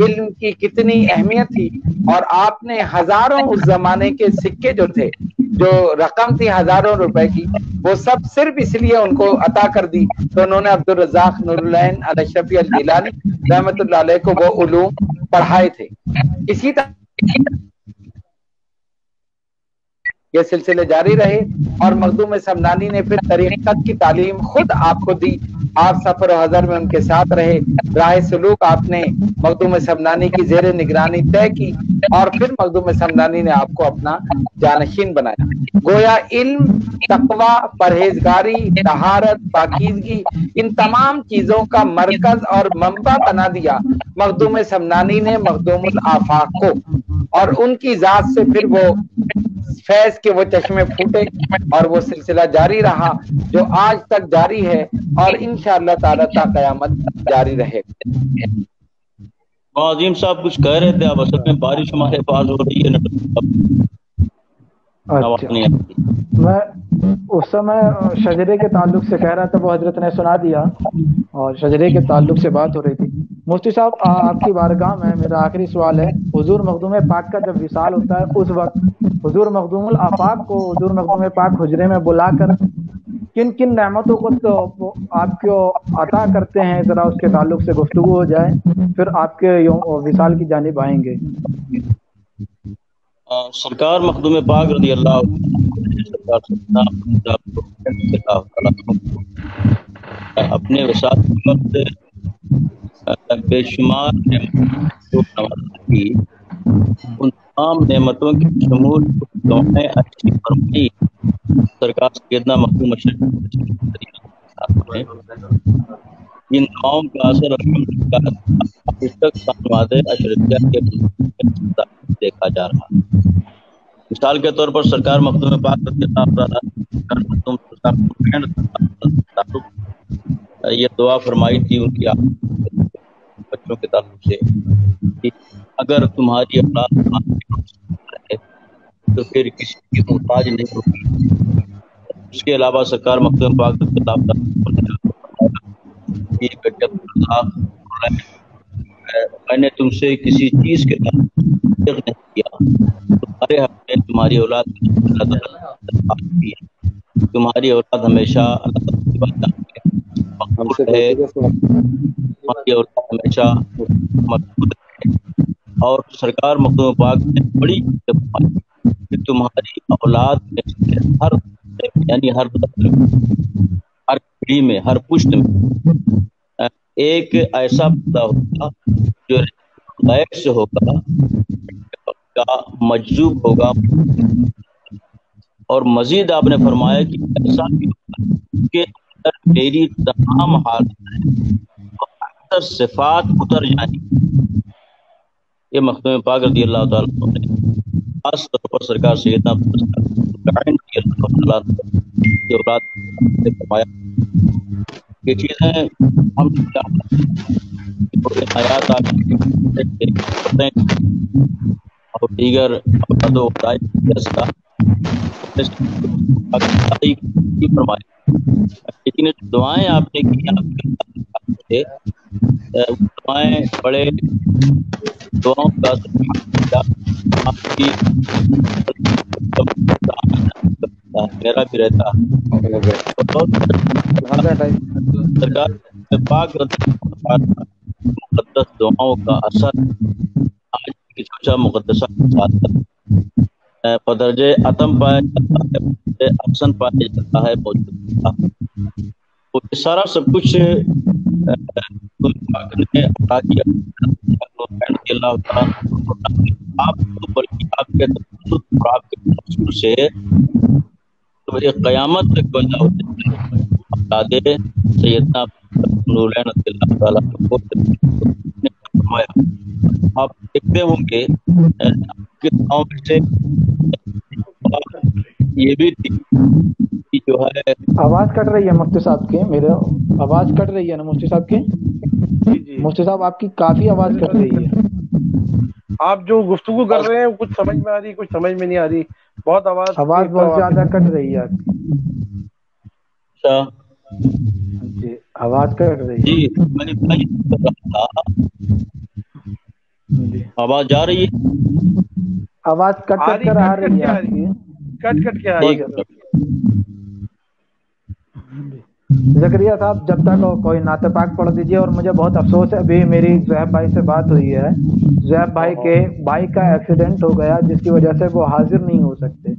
علم کی کتنی اہمیت تھی، اور آپ نے ہزاروں اس زمانے کے سکے جو تھے، جو رقم تھی ہزاروں روپے کی، وہ سب صرف اس لیے ان کو عطا کر دی تو انہوں نے عبدالرزاق نورالعین الاشرفی الجیلانی رحمۃ اللہ علیہ کو وہ علوم پڑھائے تھے۔ اسی طرح یہ سلسلے جاری رہے، اور مخدوم سمنانی نے پھر طریقت کی تعلیم خود آپ کو دی۔ آپ سفر و حضر میں ان کے ساتھ رہے، راہ سلوک آپ نے مخدوم سمنانی کی زیر نگرانی طے کی، اور پھر مخدوم سمنانی نے آپ کو اپنا جانشین بنایا۔ گویا علم، تقوی، پرہیزگاری، طہارت، پاکیزگی، ان تمام چیزوں کا مرکز اور منبع بنا دیا مخدوم سمنانی نے مخدوم الآفاق کو، اور ان کی ذات سے پھر وہ فیض کے وہ چشمے پھوٹے، اور وہ سلسلہ جاری رہا جو آج تک جاری ہے، اور انشاءاللہ تعالی تا قیامت جاری رہے۔
عظیم صاحب کچھ کہہ رہے تھے، اب اصل میں بارش ہمارے پاس ہو رہی ہے۔
میں اس سمے شجرے کے تعلق سے کہہ رہا تھا، وہ حضرت نے سنا دیا، اور شجرے کے تعلق سے بات ہو رہی تھی۔ مفتی صاحب آپ کی بارگاہ میں میرا آخری سوال ہے، حضور مخدوم پاک کا جب وصال ہوتا ہے اس وقت حضور مخدوم الآفاق کو حضور مخدوم پاک حجرے میں بلا کر کن کن نعمتوں کو تو آپ کو عطا کرتے ہیں، ذرا اس کے تعلق سے گفتگو ہو جائے، پھر آپ کے وصال کی جانب آئیں گے۔
سرکار مخدوم پاک رضی اللہ اپنے وصال کے وقت بے شمار کی ان تمام نعمتوں کی شمول دعائیں اچھی فرمائی سرکار سیدنا مخدوم ان دعاؤں کا اثر دیکھا جا رہا۔ مثال کے طور پر سرکار مخدوم پاک یہ دعا فرمائی تھی ان کی بچوں کے تعلق سے کہ اگر تمہاری اولاد ہے تو پھر کسی کی محتاج نہیں ہوگی۔ اس کے علاوہ سرکار مخدوم پاک میں نے تم سے کسی چیز کے تعلق نہیں کیا، تمہارے حق میں تمہاری اولاد تمہاری اولاد ہمیشہ اللہ کی بات مقبول رہے، تمہاری اولاد ہمیشہ مقبول رہے۔ اور سرکار مخدوم پاک نے بڑی کہ تمہاری اولاد میں سے ہر یعنی ہر پیڑھی میں، ہر پشت میں ایک ایسا پیدا ہوگا جو غیب سے ہوگا، کا مجذوب ہوگا۔ اور مزید آپ نے فرمایا کہ ایسا بھی ہوگا کہ اندر میری تمام حالات اور اکثر صفات اتر جائیں گی۔ یہ مخدوم پاک رضی اللہ تعالیٰ عنہ نے خاص طور پر سرکار سیدنا رضی اللہ تعالیٰ کی اولاد سے فرمایا۔ یہ چیزیں ہم آیات اور دیگر اولاد و فرمایا، لیکن دعائیں آپ نے کی آپ کے دعائیں بڑے دعاؤں کا آپ کی میرا بھی رہتا سرکار پاک مقدس دعاؤں کا اثر آج کی چوچا مقدسہ کے ساتھ بدرجے عتم پایا جاتا ہے، بدرجے احسن پایا جاتا ہے موجود۔ تو یہ سارا سب کچھ نے عطا کیا اللہ تعالیٰ آپ کو، بلکہ آپ کے اور آپ کے رسول سے تو ایک قیامت تک پیدا ہوتے اولاد سیدنا نورین اللہ تعالیٰ کو فرمایا۔ آپ دیکھتے ہوں گے کہ گاؤں میں سے یہ بھی تھی جو ہے
آواز کٹ رہی ہے مفتی صاحب کی، میرے آواز کٹ رہی ہے نا مفتی صاحب کی؟ مفتی صاحب آپ کی کافی آواز کٹ رہی ہے۔
آپ جو گفتگو کر رہے ہیں کچھ سمجھ میں آ رہی، کچھ سمجھ میں نہیں آ رہی، بہت آواز
بہت زیادہ کٹ رہی ہے۔
اچھا
جی آواز کٹ رہی ہے۔
جی میں نے آواز جا رہی ہے؟
آواز کٹ کٹ کر آ رہی ہے،
کٹ کٹ کے آ رہی ہے۔
زکریا صاحب جب تک کوئی نعت پاک پڑھ دیجیے۔ اور مجھے بہت افسوس ہے، ابھی میری زہیب بھائی سے بات ہوئی ہے، زہیب بھائی کے بائک کا ایکسیڈنٹ ہو گیا جس کی وجہ سے وہ حاضر نہیں ہو سکتے۔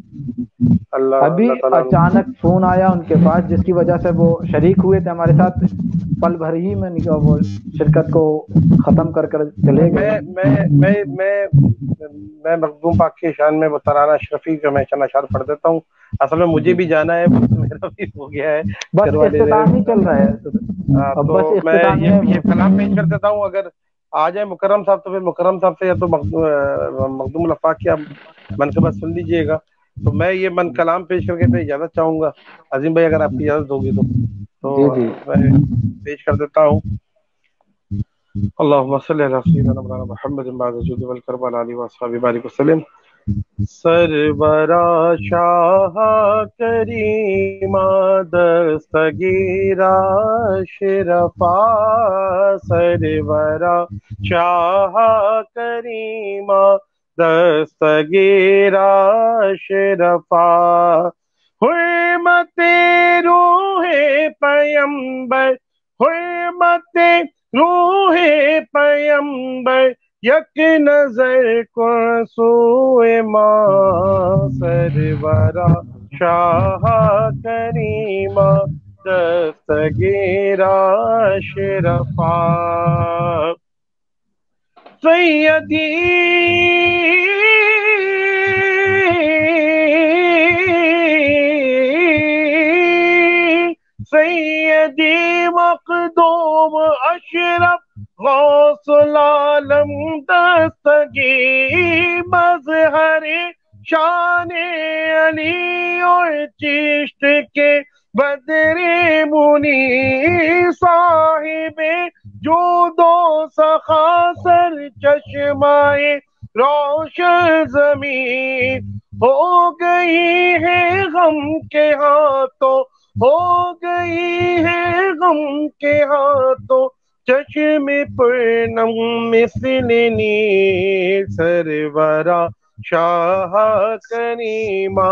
ابھی اچانک فون آیا ان کے پاس جس کی وجہ سے وہ شریک ہوئے تھے ہمارے ساتھ، پل بھر ہی میں وہ شرکت کو ختم کر کر چلے گئے۔
میں مخدوم پاک کی شان میں وہ ترانہ اشرفی جو میں چند اشعار پڑھ دیتا ہوں، اصل میں مجھے بھی جانا ہے، میرا بھی ہو گیا ہے،
بس اختتام ہی چل رہا ہے۔
تو میں یہ کلام پیش کر دیتا ہوں، اگر آ جائے مکرم صاحب تو پھر مکرم صاحب سے یا تو مخدوم الافاق کی آپ منقبت سن لیجئے گا، تو میں یہ من کلام پیش کر کے پھر اجازت چاہوں گا عظیم بھائی، اگر آپ کی اجازت ہوگی تو میں پیش کر دیتا ہوں۔ اللہم صلی علی سیدنا مولانا محمد بعد الجود والکرم علی آلہ واصحابہ بارک وسلم۔ سرورا شاہ کریمہ دستگیرہ شرفا، سرورا شاہ کریمہ دستگیرہ شرفا، حرمت روح پیمبر، حرمت روح پیمبر، یک نظر کن سوئے ماں، سرورا شاہ کریمہ دستگیرہ شرفا، سیدی سیدی مخدوم اشرف غوث العالم دستگیر، مظہر شان علی اور چشت کے بدر منیر، صاحب جود و سخا سر چشمائے روشن زمین، ہو گئی ہے غم کے ہاتھوں، ہو گئی ہے غم کے ہاتھوں چشم پرنم مثل نیر، سرورا شاہ کریمہ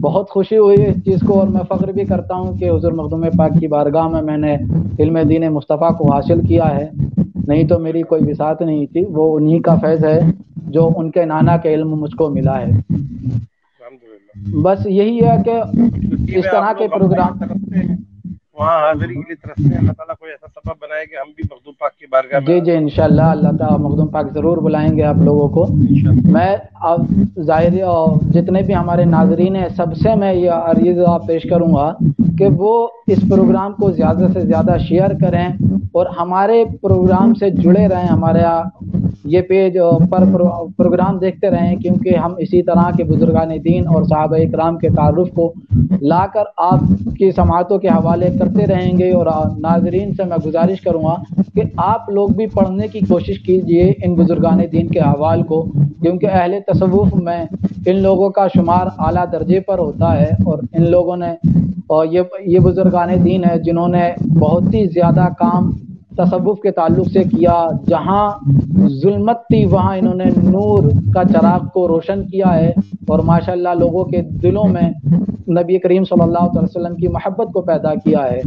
بہت خوشی ہوئی اس چیز کو، اور میں فخر بھی کرتا ہوں کہ حضور مخدوم پاک کی بارگاہ میں نے علم دین مصطفیٰ کو حاصل کیا ہے، نہیں تو میری کوئی وسعت نہیں تھی، وہ انہی کا فیض ہے جو ان کے نانا کے علم مجھ کو ملا ہے۔ بس یہی ہے کہ اس طرح کے پروگرام
وہاں حاضری کے لیے طرف سے اللہ تعالیٰ کوئی ایسا سبب بنائے کہ ہم بھی مخدوم پاک کی بارگاہ میں
جی انشاءاللہ اللہ تعالیٰ مخدوم پاک ضرور بلائیں گے آپ لوگوں کو۔ میں ظاہری جتنے بھی ہمارے ناظرین ہیں سب سے میں یہ عریضہ پیش کروں گا کہ وہ اس پروگرام کو زیادہ سے زیادہ شیئر کریں اور ہمارے پروگرام سے جڑے رہیں، ہمارے یہ پیج پر پروگرام دیکھتے رہیں، کیونکہ ہم اسی طرح کے بزرگان دین اور صحابہ اکرام کے تعارف کو لا کر آپ کی سماعتوں کے حوالے کرتے رہیں گے۔ اور ناظرین سے میں گزارش کروں گا کہ آپ لوگ بھی پڑھنے کی کوشش کیجئے ان بزرگان دین کے احوال کو، کیونکہ اہل تصوف میں ان لوگوں کا شمار اعلیٰ درجے پر ہوتا ہے، اور ان لوگوں نے یہ بزرگان دین ہیں جنہوں نے بہت ہی زیادہ کام تصوف کے تعلق سے کیا، جہاں ظلمت تھی وہاں انہوں نے نور کا چراغ کو روشن کیا ہے، اور ماشاءاللہ لوگوں کے دلوں میں نبی کریم صلی اللہ علیہ وسلم کی محبت کو پیدا کیا ہے۔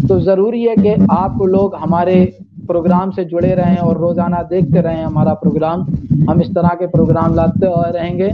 تو ضروری ہے کہ آپ لوگ ہمارے پروگرام سے جڑے رہیں اور روزانہ دیکھتے رہیں ہمارا پروگرام، ہم اس طرح کے پروگرام لاتے رہیں گے۔